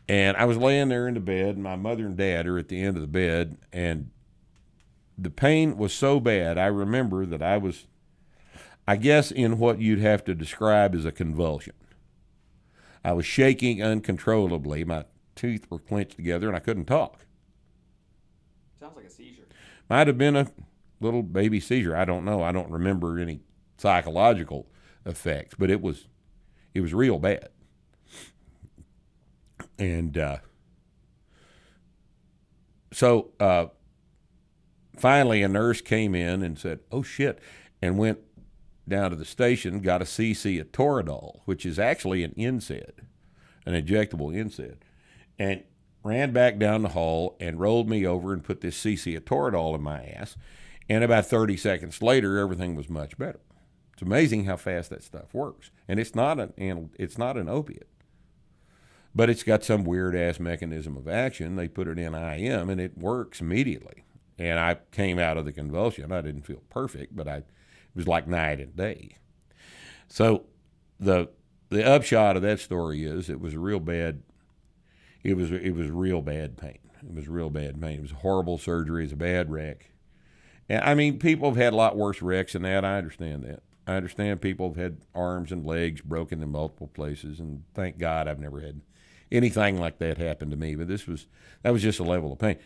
And I was laying there in the bed, and my mother and dad are at the end of the bed, and the pain was so bad, I remember that I was, I guess, in what you'd have to describe as a convulsion. I was shaking uncontrollably. My teeth were clenched together, and I couldn't talk. Sounds like a seizure. Might have been a little baby seizure. I don't know. I don't remember any psychological effects, but it was real bad. And so finally a nurse came in and said, oh, shit, and went down to the station, got a cc of Toradol, which is actually an NSAID, an injectable NSAID, and ran back down the hall and rolled me over and put this cc of Toradol in my ass. And about 30 seconds later, everything was much better. It's amazing how fast that stuff works. And it's not an opiate. But it's got some weird-ass mechanism of action. They put it in IM, and it works immediately. And I came out of the convulsion. I didn't feel perfect, but it was like night and day. So the upshot of that story is it was a real bad. It was real bad pain. It was real bad pain. It was a horrible surgery. It was a bad wreck. And I mean, people have had a lot worse wrecks than that. I understand that. I understand people have had arms and legs broken in multiple places, and thank God I've never had anything like that happen to me. But that was just a level of pain.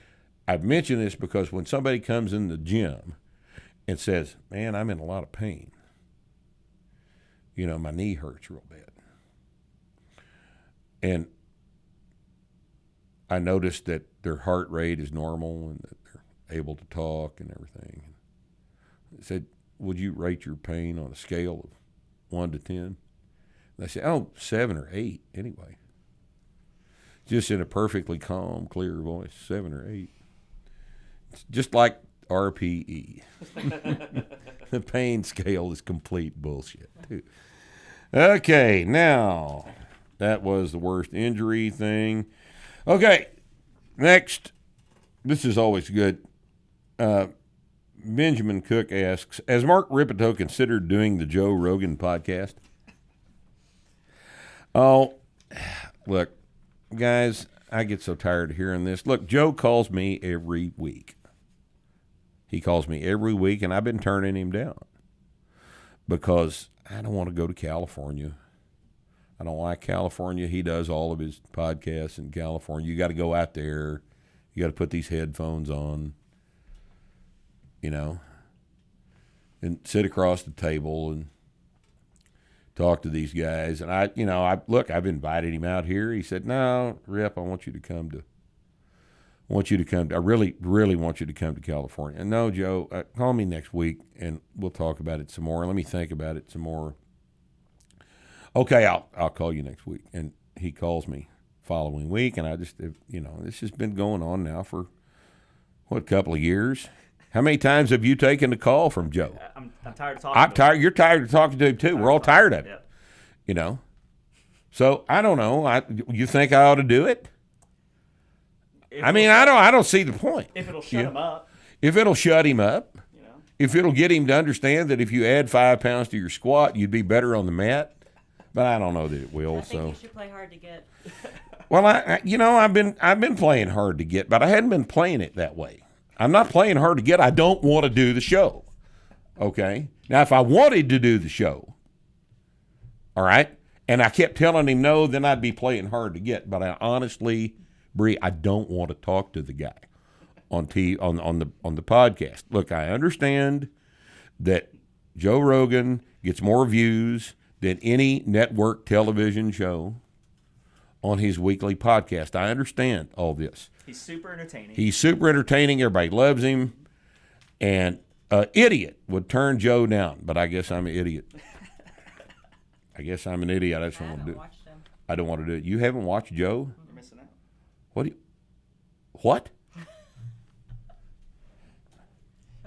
I've mentioned this because when somebody comes in the gym and says, man, I'm in a lot of pain, my knee hurts real bad. And I noticed that their heart rate is normal and that they're able to talk and everything. I said, would you rate your pain on a scale of 1 to 10? And they said, 7 or 8 anyway. Just in a perfectly calm, clear voice, 7 or 8. It's just like RPE. The pain scale is complete bullshit, too. Okay, now, that was the worst injury thing. Okay, next. This is always good. Benjamin Cook asks, has Mark Rippetoe considered doing the Joe Rogan podcast? Oh, look, guys, I get so tired of hearing this. Look, Joe calls me every week. He calls me every week, and I've been turning him down because I don't want to go to California. I don't like California. He does all of his podcasts in California. You got to go out there. You got to put these headphones on, and sit across the table and talk to these guys. And I've invited him out here. He said, "No, Rip, I want you to come to. I really, really want you to come to California." And no, Joe, call me next week and we'll talk about it some more. Let me think about it some more. Okay, I'll call you next week. And he calls me following week, and I just, this has been going on now for a couple of years. How many times have you taken a call from Joe? I'm tired of talking. You're tired of talking to him too. We're all tired of it. Yeah. So I don't know. You think I ought to do it? I don't see the point. If it'll shut him up. If it'll shut him up. If it'll get him to understand that if you add 5 pounds to your squat, you'd be better on the mat. But I don't know that it will. I think you should play hard to get. Well, I've been playing hard to get, but I hadn't been playing it that way. I'm not playing hard to get. I don't want to do the show. Okay? Now, if I wanted to do the show, all right, and I kept telling him no, then I'd be playing hard to get. But I honestly, Bree, I don't want to talk to the guy on the podcast. Look, I understand that Joe Rogan gets more views than any network television show on his weekly podcast. I understand all this. He's super entertaining. Everybody loves him. And an idiot would turn Joe down, but I guess I'm an idiot. I just don't want to do it. I don't want to do it. You haven't watched Joe? You're missing out. What?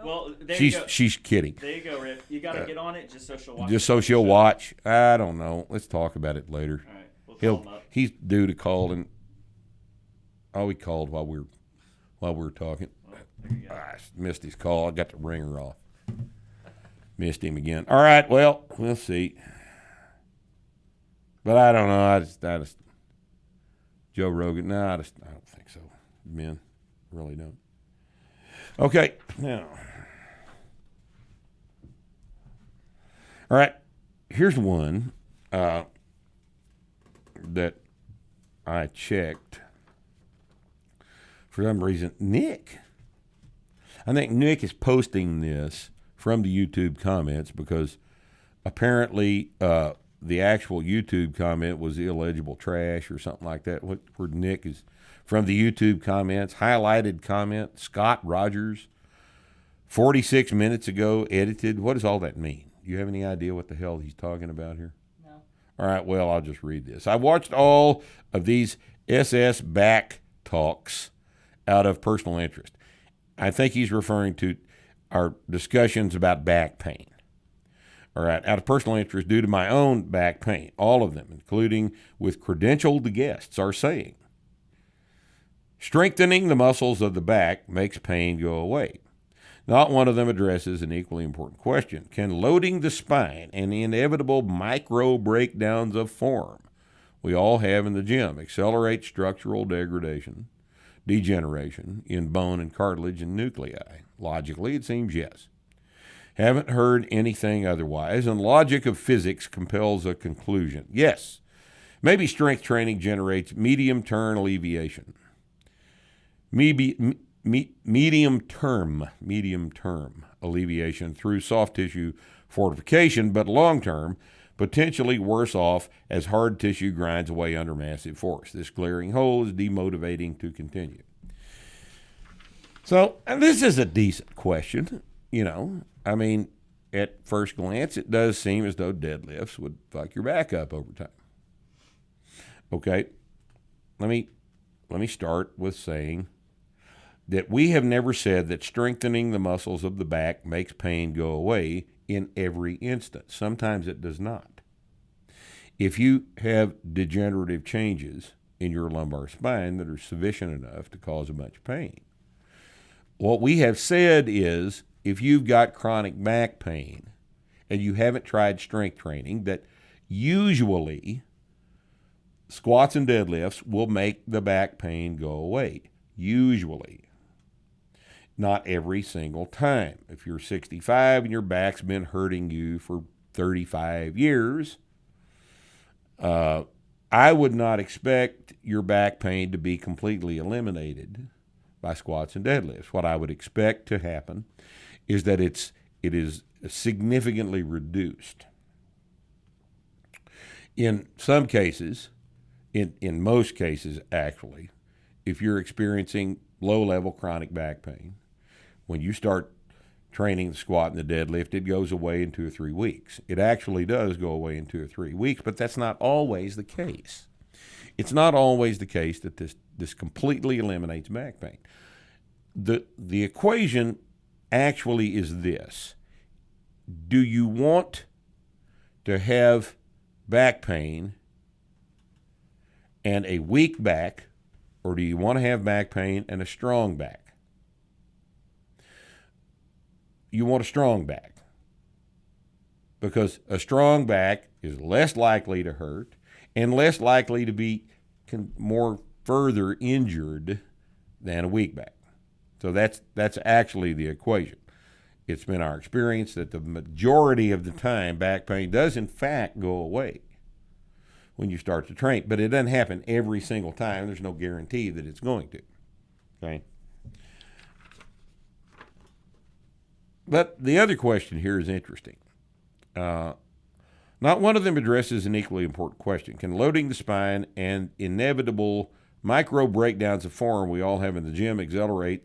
Well, there you go. She's kidding. There you go, Rip. You got to get on it just so she'll watch. Just so she'll watch. I don't know. Let's talk about it later. All right. We'll call him up. He's due to call, and he called while we were talking. Well, there you go. I missed his call. I got the ringer off. Missed him again. All right. Well, we'll see. But I don't know. I just Joe Rogan. No, I don't think so. Men really don't. Okay. Now. All right, here's one that I checked. For some reason, I think Nick is posting this from the YouTube comments because apparently the actual YouTube comment was illegible trash or something like that. Where Nick is from the YouTube comments, highlighted comment, Scott Rogers, 46 minutes ago, edited. What does all that mean? Do you have any idea what the hell he's talking about here? No. All right, well, I'll just read this. I watched all of these SS back talks out of personal interest. I think he's referring to our discussions about back pain. All right, out of personal interest due to my own back pain. All of them, including with credentialed guests, are saying strengthening the muscles of the back makes pain go away. Not one of them addresses an equally important question. Can loading the spine and the inevitable micro breakdowns of form we all have in the gym accelerate structural degeneration in bone and cartilage and nuclei? Logically, it seems yes. Haven't heard anything otherwise, and logic of physics compels a conclusion. Yes, maybe strength training generates medium-term alleviation. Medium-term alleviation through soft tissue fortification, but long-term, potentially worse off as hard tissue grinds away under massive force. This glaring hole is demotivating to continue. So, and this is a decent question, I mean, at first glance, it does seem as though deadlifts would fuck your back up over time. Okay, let me start with saying that we have never said that strengthening the muscles of the back makes pain go away in every instance. Sometimes it does not. If you have degenerative changes in your lumbar spine that are sufficient enough to cause a bunch of pain, what we have said is if you've got chronic back pain and you haven't tried strength training, that usually squats and deadlifts will make the back pain go away. Usually. Not every single time. If you're 65 and your back's been hurting you for 35 years, I would not expect your back pain to be completely eliminated by squats and deadlifts. What I would expect to happen is that it is significantly reduced. In some cases, in most cases actually, if you're experiencing low-level chronic back pain, when you start training the squat and the deadlift, it goes away in 2 or 3 weeks. It actually does go away in 2 or 3 weeks, but that's not always the case. It's not always the case that this completely eliminates back pain. The equation actually is this. Do you want to have back pain and a weak back, or do you want to have back pain and a strong back? You want a strong back, because a strong back is less likely to hurt and less likely to be more further injured than a weak back. So that's actually the equation. It's been our experience that the majority of the time back pain does in fact go away when you start to train, but it doesn't happen every single time. There's no guarantee that it's going to. Okay. But the other question here is interesting. Not one of them addresses an equally important question. Can loading the spine and inevitable micro breakdowns of form we all have in the gym accelerate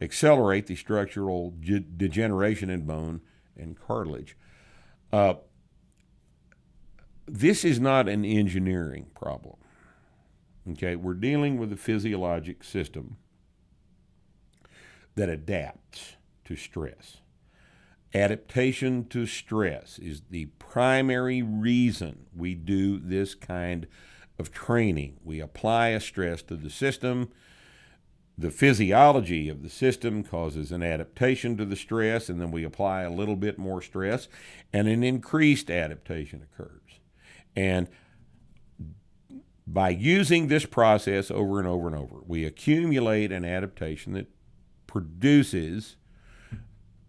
the structural degeneration in bone and cartilage? This is not an engineering problem. Okay, we're dealing with a physiologic system that adapts to stress. Adaptation to stress is the primary reason we do this kind of training. We apply a stress to the system. The physiology of the system causes an adaptation to the stress, and then we apply a little bit more stress, and an increased adaptation occurs. And by using this process over and over and over, we accumulate an adaptation that produces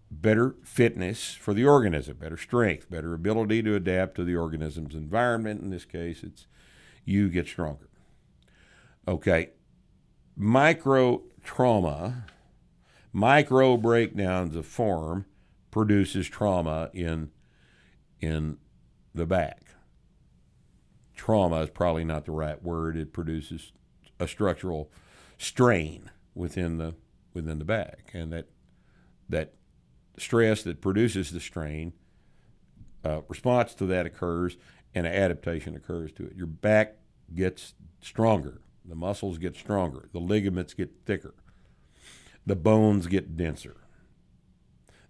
better fitness for the organism, better strength, better ability to adapt to the organism's environment. In this case, it's you get stronger. Okay, micro trauma, micro breakdowns of form produces trauma in the back. Trauma is probably not the right word. It produces a structural strain within the back, and that stress that produces the strain, response to that occurs, and an adaptation occurs to it. Your back gets stronger. The muscles get stronger. The ligaments get thicker. The bones get denser.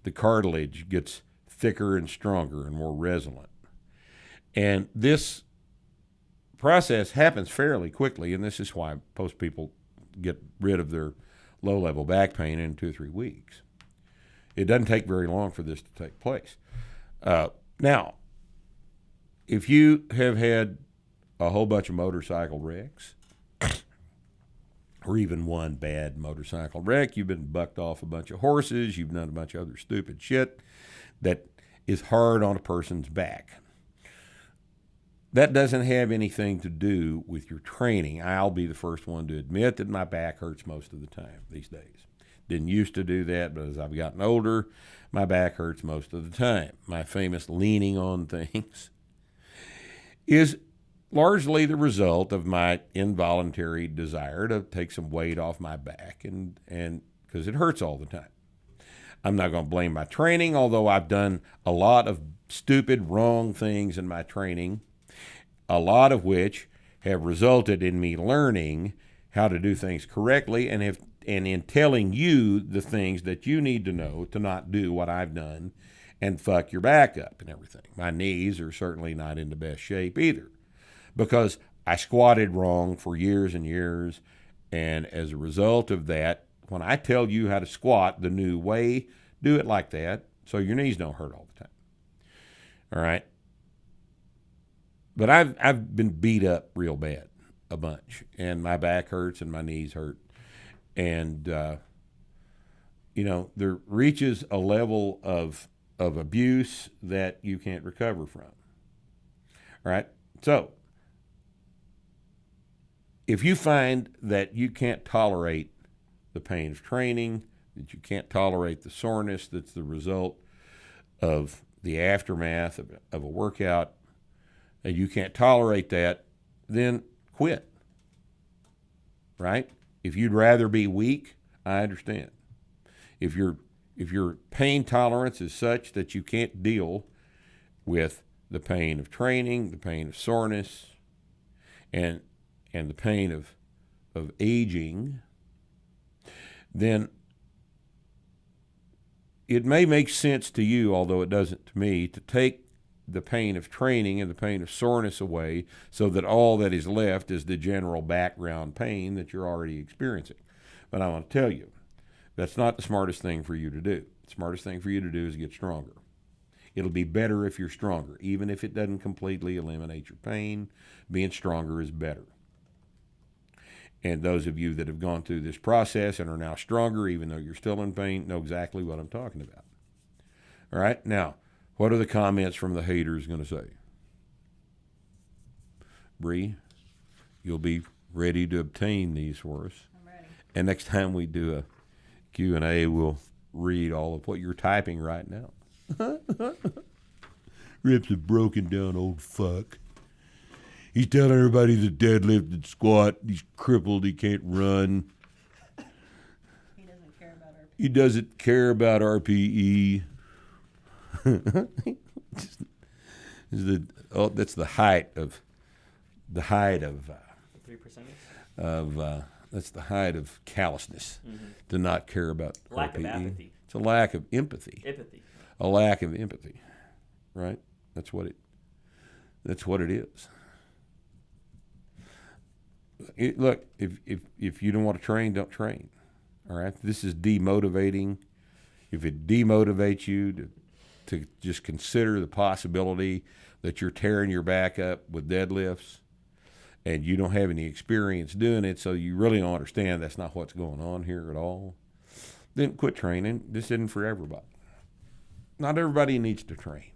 The cartilage gets thicker and stronger and more resilient. And this process happens fairly quickly, and this is why most people get rid of their low-level back pain in 2 or 3 weeks. It doesn't take very long for this to take place. Now, if you have had a whole bunch of motorcycle wrecks, or even one bad motorcycle wreck, you've been bucked off a bunch of horses, you've done a bunch of other stupid shit that is hard on a person's back. That doesn't have anything to do with your training. I'll be the first one to admit that my back hurts most of the time these days. Didn't used to do that, but as I've gotten older, my back hurts most of the time. My famous leaning on things is largely the result of my involuntary desire to take some weight off my back, and because it hurts all the time. I'm not going to blame my training, although I've done a lot of stupid, wrong things in my training, a lot of which have resulted in me learning how to do things correctly, and in telling you the things that you need to know to not do what I've done and fuck your back up and everything. My knees are certainly not in the best shape either, because I squatted wrong for years and years, and as a result of that, when I tell you how to squat the new way, do it like that so your knees don't hurt all the time. All right? But I've been beat up real bad a bunch, and my back hurts and my knees hurt. And, there reaches a level of abuse that you can't recover from. All right? So, if you find that you can't tolerate the pain of training, that you can't tolerate the soreness that's the result of the aftermath of a workout, and you can't tolerate that, then quit. Right? If you'd rather be weak, I understand. If your pain tolerance is such that you can't deal with the pain of training, the pain of soreness, and the pain of aging, then it may make sense to you, although it doesn't to me, to take the pain of training and the pain of soreness away so that all that is left is the general background pain that you're already experiencing. But I want to tell you, that's not the smartest thing for you to do. The smartest thing for you to do is get stronger. It'll be better if you're stronger. Even if it doesn't completely eliminate your pain, being stronger is better. And those of you that have gone through this process and are now stronger, even though you're still in pain, know exactly what I'm talking about. All right? Now, what are the comments from the haters going to say? Bree, you'll be ready to obtain these for us. I'm ready. And next time we do a Q&A, we'll read all of what you're typing right now. Rip's a broken down old fuck. He's telling everybody the deadlift and squat. He's crippled. He can't run. He doesn't care about RPE. He doesn't care about RPE. That's the height of 3%. That's the height of callousness, to not care about Lack RPE. of apathy. It's a lack of empathy. Empathy. A lack of empathy, right? That's what it is. Look, if you don't want to train, don't train. All right? This is demotivating. If it demotivates you to just consider the possibility that you're tearing your back up with deadlifts and you don't have any experience doing it, so you really don't understand that's not what's going on here at all, then quit training. This isn't for everybody. Not everybody needs to train.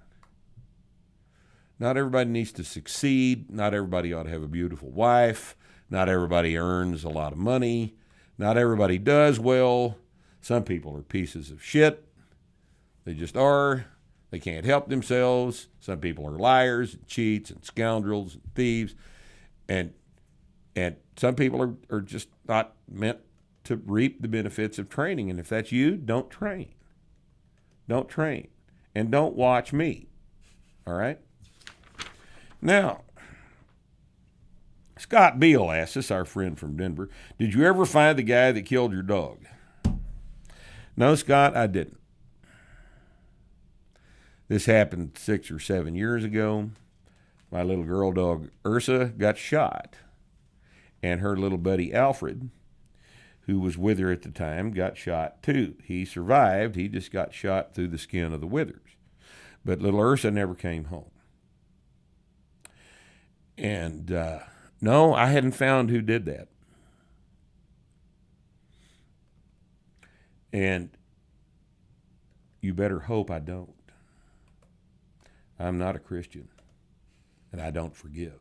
Not everybody needs to succeed. Not everybody ought to have a beautiful wife. Not everybody earns a lot of money. Not everybody does well. Some people are pieces of shit. They just are. They can't help themselves. Some people are liars and cheats and scoundrels and thieves. And some people are just not meant to reap the benefits of training. And if that's you, don't train. Don't train. And don't watch me. All right? Now, Scott Beal asks us, our friend from Denver, did you ever find the guy that killed your dog? No, Scott, I didn't. This happened 6 or 7 years ago. My little girl dog, Ursa, got shot. And her little buddy, Alfred, who was with her at the time, got shot too. He survived. He just got shot through the skin of the withers. But little Ursa never came home. And no, I hadn't found who did that. And you better hope I don't. I'm not a Christian, and I don't forgive.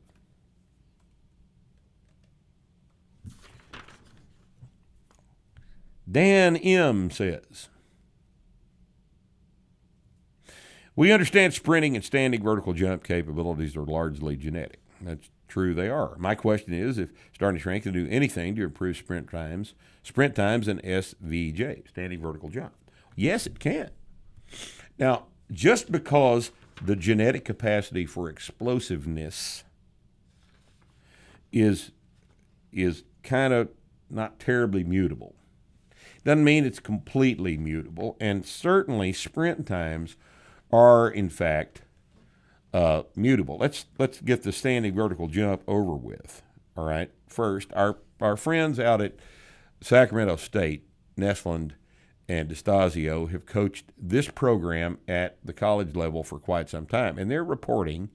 Dan M. says, we understand sprinting and standing vertical jump capabilities are largely genetic. That's true, they are. My question is, if starting strength can do anything to improve sprint times and SVJ, standing vertical jump. Yes, it can. Now, just because the genetic capacity for explosiveness is kind of not terribly mutable, doesn't mean it's completely mutable, and certainly sprint times are, in fact, mutable. Let's get the standing vertical jump over with. All right. First, our friends out at Sacramento State, Nesland and DeStasio have coached this program at the college level for quite some time, and they're reporting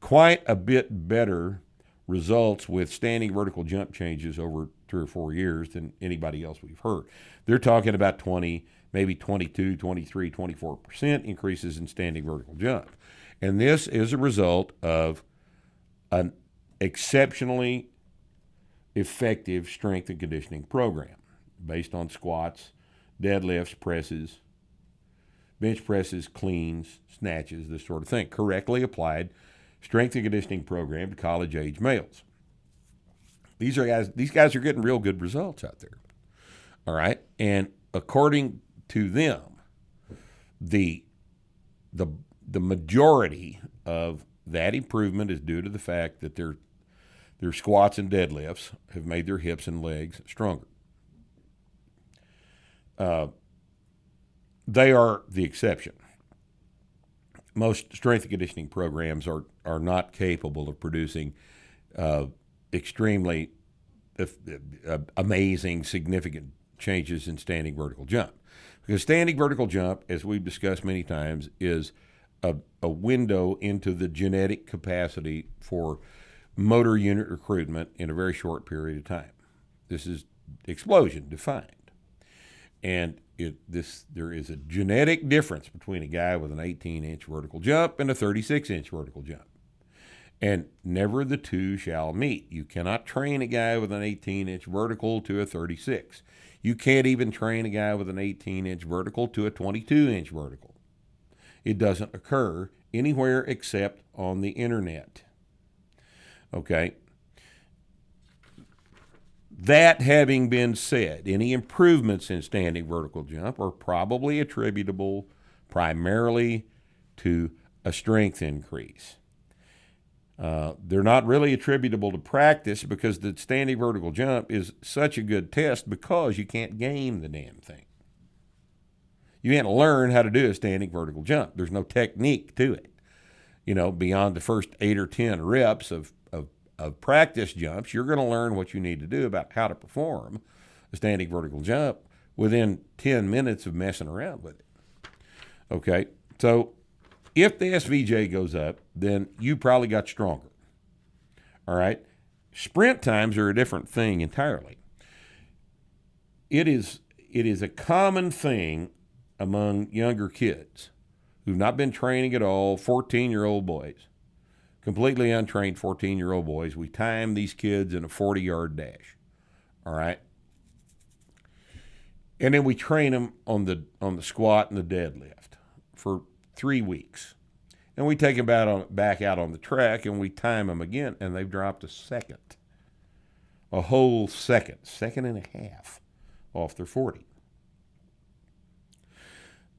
quite a bit better results with standing vertical jump changes over 3 or 4 years than anybody else we've heard. They're talking about 20, maybe 22, 23, 24% increases in standing vertical jump. And this is a result of an exceptionally effective strength and conditioning program based on squats, deadlifts, presses, bench presses, cleans, snatches, this sort of thing. Correctly applied strength and conditioning program to college-age males. These guys are getting real good results out there. All right? And according to them, the majority of that improvement is due to the fact that their squats and deadlifts have made their hips and legs stronger. They are the exception. Most strength and conditioning programs are not capable of producing extremely amazing, significant changes in standing vertical jump. Because standing vertical jump, as we've discussed many times, is a window into the genetic capacity for motor unit recruitment in a very short period of time. This is explosion defined. And there is a genetic difference between a guy with an 18-inch vertical jump and a 36-inch vertical jump. And never the two shall meet. You cannot train a guy with an 18-inch vertical to a 36. You can't even train a guy with an 18-inch vertical to a 22-inch vertical. It doesn't occur anywhere except on the internet. Okay? That having been said, any improvements in standing vertical jump are probably attributable primarily to a strength increase. They're not really attributable to practice because the standing vertical jump is such a good test because you can't game the damn thing. You can't learn how to do a standing vertical jump. There's no technique to it. Beyond the first 8 or 10 reps of practice jumps, you're going to learn what you need to do about how to perform a standing vertical jump within 10 minutes of messing around with it. Okay, so if the SVJ goes up, then you probably got stronger. All right, sprint times are a different thing entirely. It is a common thing among younger kids who've not been training at all, 14-year-old boys. Completely untrained 14-year-old boys. We time these kids in a 40-yard dash, all right? And then we train them on the squat and the deadlift for 3 weeks. And we take them back out on the track, and we time them again, and they've dropped a whole second and a half off their 40.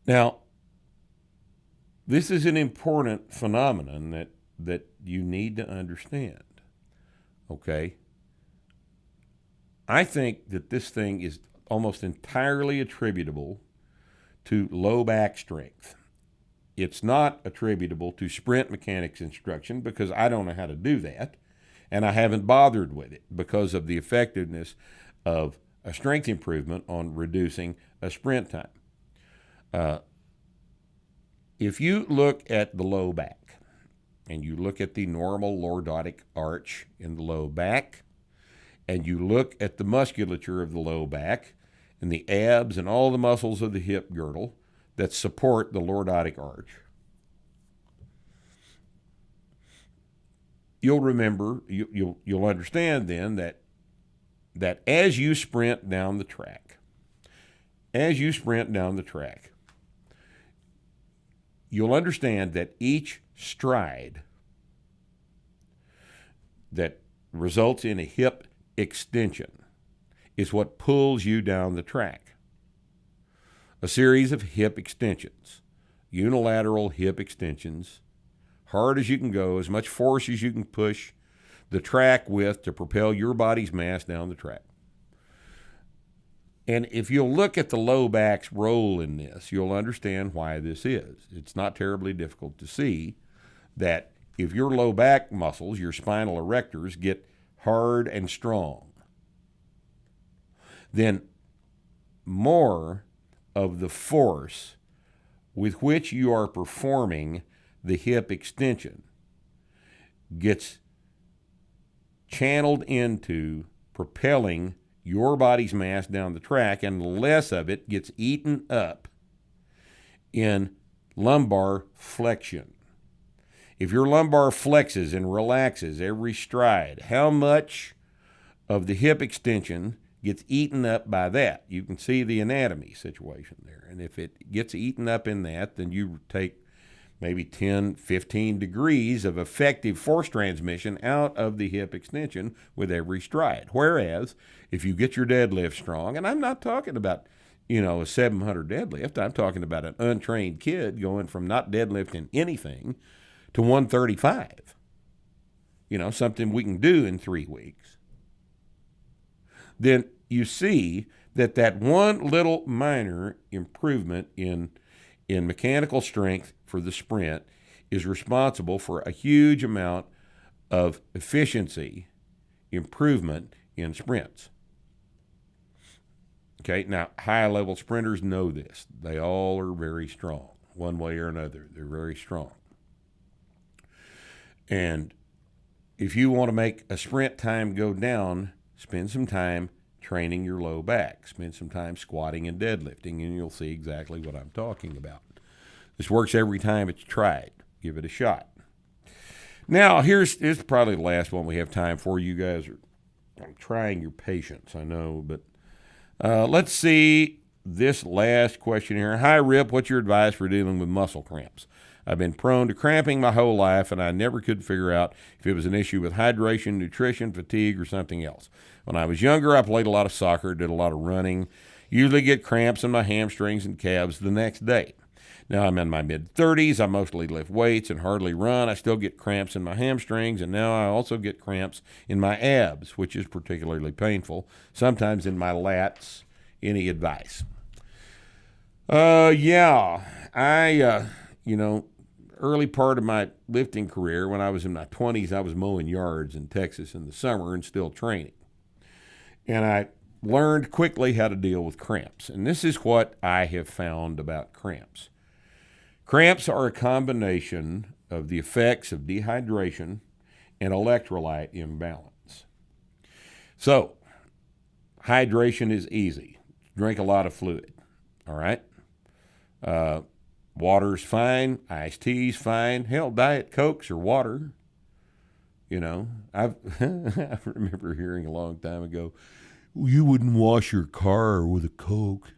Now, this is an important phenomenon that you need to understand, okay? I think that this thing is almost entirely attributable to low back strength. It's not attributable to sprint mechanics instruction because I don't know how to do that, and I haven't bothered with it because of the effectiveness of a strength improvement on reducing a sprint time. If you look at the low back, and you look at the normal lordotic arch in the low back, and you look at the musculature of the low back, and the abs and all the muscles of the hip girdle that support the lordotic arch, you'll remember, you'll understand then that as you sprint down the track, you'll understand that each stride that results in a hip extension is what pulls you down the track. A series of hip extensions, unilateral hip extensions, hard as you can go, as much force as you can push the track with to propel your body's mass down the track. And if you'll look at the low back's role in this, you'll understand why this is. It's not terribly difficult to see that if your low back muscles, your spinal erectors, get hard and strong, then more of the force with which you are performing the hip extension gets channeled into propelling your body's mass down the track, and less of it gets eaten up in lumbar flexion. If your lumbar flexes and relaxes every stride, how much of the hip extension gets eaten up by that? You can see the anatomy situation there. And if it gets eaten up in that, then you take maybe 10, 15 degrees of effective force transmission out of the hip extension with every stride. Whereas if you get your deadlift strong, and I'm not talking about, a 700 deadlift, I'm talking about an untrained kid going from not deadlifting anything to 135, something we can do in 3 weeks. Then you see that one little minor improvement in mechanical strength for the sprint is responsible for a huge amount of efficiency improvement in sprints. Okay, now high-level sprinters know this. They all are very strong, one way or another. They're very strong. And if you want to make a sprint time go down, spend some time training your low back. Spend some time squatting and deadlifting, and you'll see exactly what I'm talking about. This works every time it's tried. Give it a shot. Now, here's probably the last one we have time for. You guys are trying your patience, I know, but let's see this last question here. Hi, Rip. What's your advice for dealing with muscle cramps? I've been prone to cramping my whole life, and I never could figure out if it was an issue with hydration, nutrition, fatigue, or something else. When I was younger, I played a lot of soccer, did a lot of running, usually get cramps in my hamstrings and calves the next day. Now I'm in my mid-30s. I mostly lift weights and hardly run. I still get cramps in my hamstrings, and now I also get cramps in my abs, which is particularly painful, sometimes in my lats. Any advice? Early part of my lifting career, when I was in my 20s, I was mowing yards in Texas in the summer and still training. And I learned quickly how to deal with cramps. And this is what I have found about cramps. Cramps are a combination of the effects of dehydration and electrolyte imbalance. So, hydration is easy. Drink a lot of fluid, all right? Water's fine, iced tea's fine. Hell, Diet Cokes or water. I remember hearing a long time ago, you wouldn't wash your car with a Coke.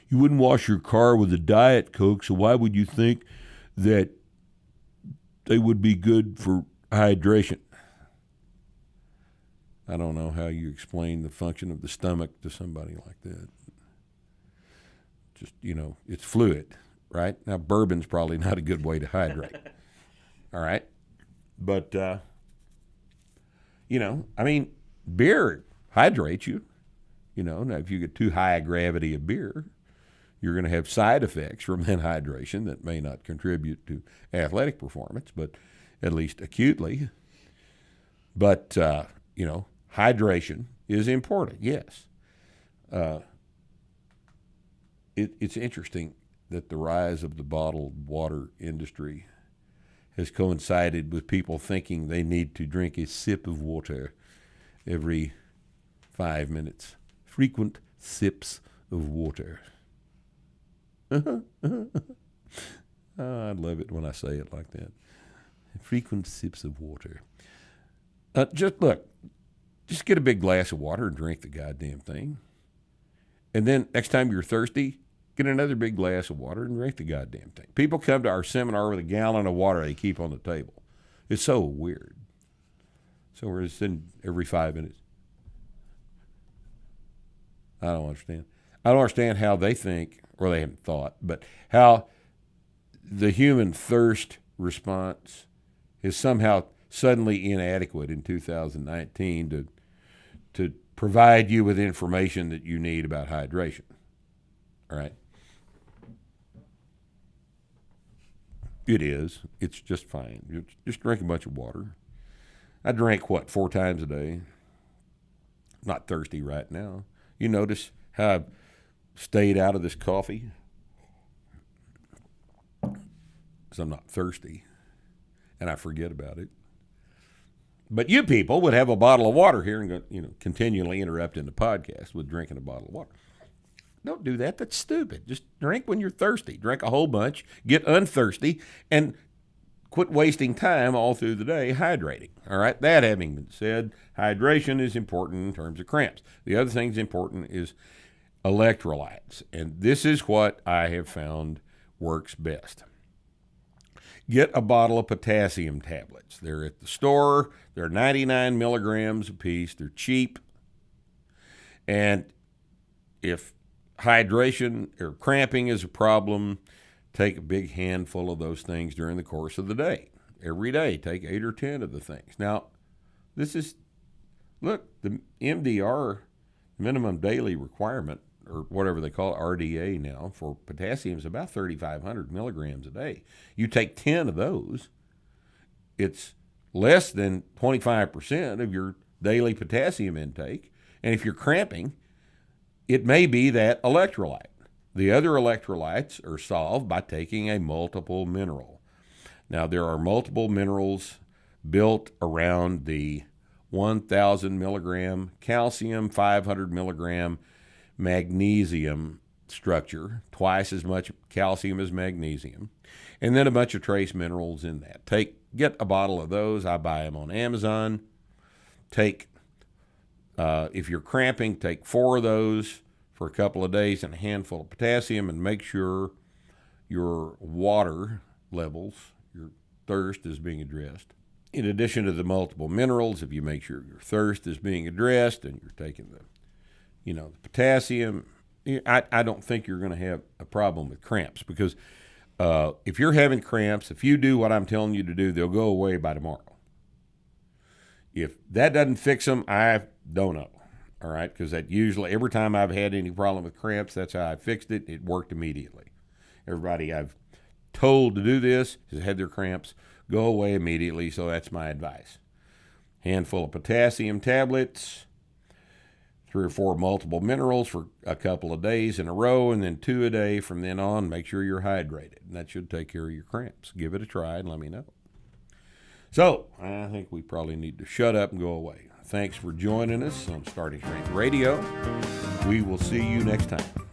You wouldn't wash your car with a Diet Coke, so why would you think that they would be good for hydration? I don't know how you explain the function of the stomach to somebody like that. Just, it's fluid. Right? Now, bourbon's probably not a good way to hydrate. All right? But, beer hydrates you. Now, if you get too high a gravity of beer, you're going to have side effects from that hydration that may not contribute to athletic performance, but at least acutely. But, hydration is important, yes. It's interesting that the rise of the bottled water industry has coincided with people thinking they need to drink a sip of water every 5 minutes. Frequent sips of water. I love it when I say it like that. Frequent sips of water. Just get a big glass of water and drink the goddamn thing. And then next time you're thirsty, get another big glass of water and drink the goddamn thing. People come to our seminar with a gallon of water they keep on the table. It's so weird. So we're just in every 5 minutes. I don't understand. I don't understand how they think, or they haven't thought, but how the human thirst response is somehow suddenly inadequate in 2019 to provide you with information that you need about hydration. All right? It is. It's just fine. Just drink a bunch of water. I drink, 4 times a day? Not thirsty right now. You notice how I've stayed out of this coffee because I'm not thirsty and I forget about it. But you people would have a bottle of water here and go, continually interrupting the podcast with drinking a bottle of water. Don't do that. That's stupid. Just drink when you're thirsty. Drink a whole bunch, get unthirsty, and quit wasting time all through the day hydrating. All right? That having been said, hydration is important in terms of cramps. The other thing that's important is electrolytes. And this is what I have found works best. Get a bottle of potassium tablets. They're at the store. They're 99 milligrams a piece. They're cheap. And if hydration or cramping is a problem, take a big handful of those things during the course of the day. Every day, take 8 or 10 of the things. Now, look, the MDR, minimum daily requirement, or whatever they call it, RDA now, for potassium is about 3,500 milligrams a day. You take 10 of those, it's less than 25% of your daily potassium intake. And if you're cramping, it may be that electrolyte. The other electrolytes are solved by taking a multiple mineral. Now, there are multiple minerals built around the 1,000 milligram calcium, 500 milligram magnesium structure, twice as much calcium as magnesium, and then a bunch of trace minerals in that. Get a bottle of those. I buy them on Amazon. If you're cramping, take 4 of those for a couple of days and a handful of potassium, and make sure your water levels, your thirst is being addressed. In addition to the multiple minerals, if you make sure your thirst is being addressed and you're taking the potassium, I don't think you're going to have a problem with cramps, because if you're having cramps, if you do what I'm telling you to do, they'll go away by tomorrow. If that doesn't fix them, I don't know. All right, because that usually, every time I've had any problem with cramps, that's how I fixed it. It worked immediately. Everybody I've told to do this has had their cramps go away immediately, so that's my advice. Handful of potassium tablets, 3 or 4 multiple minerals for a couple of days in a row, and then 2 a day from then on. Make sure you're hydrated, and that should take care of your cramps. Give it a try and let me know. So, I think we probably need to shut up and go away. Thanks for joining us on Starting Strength Radio. We will see you next time.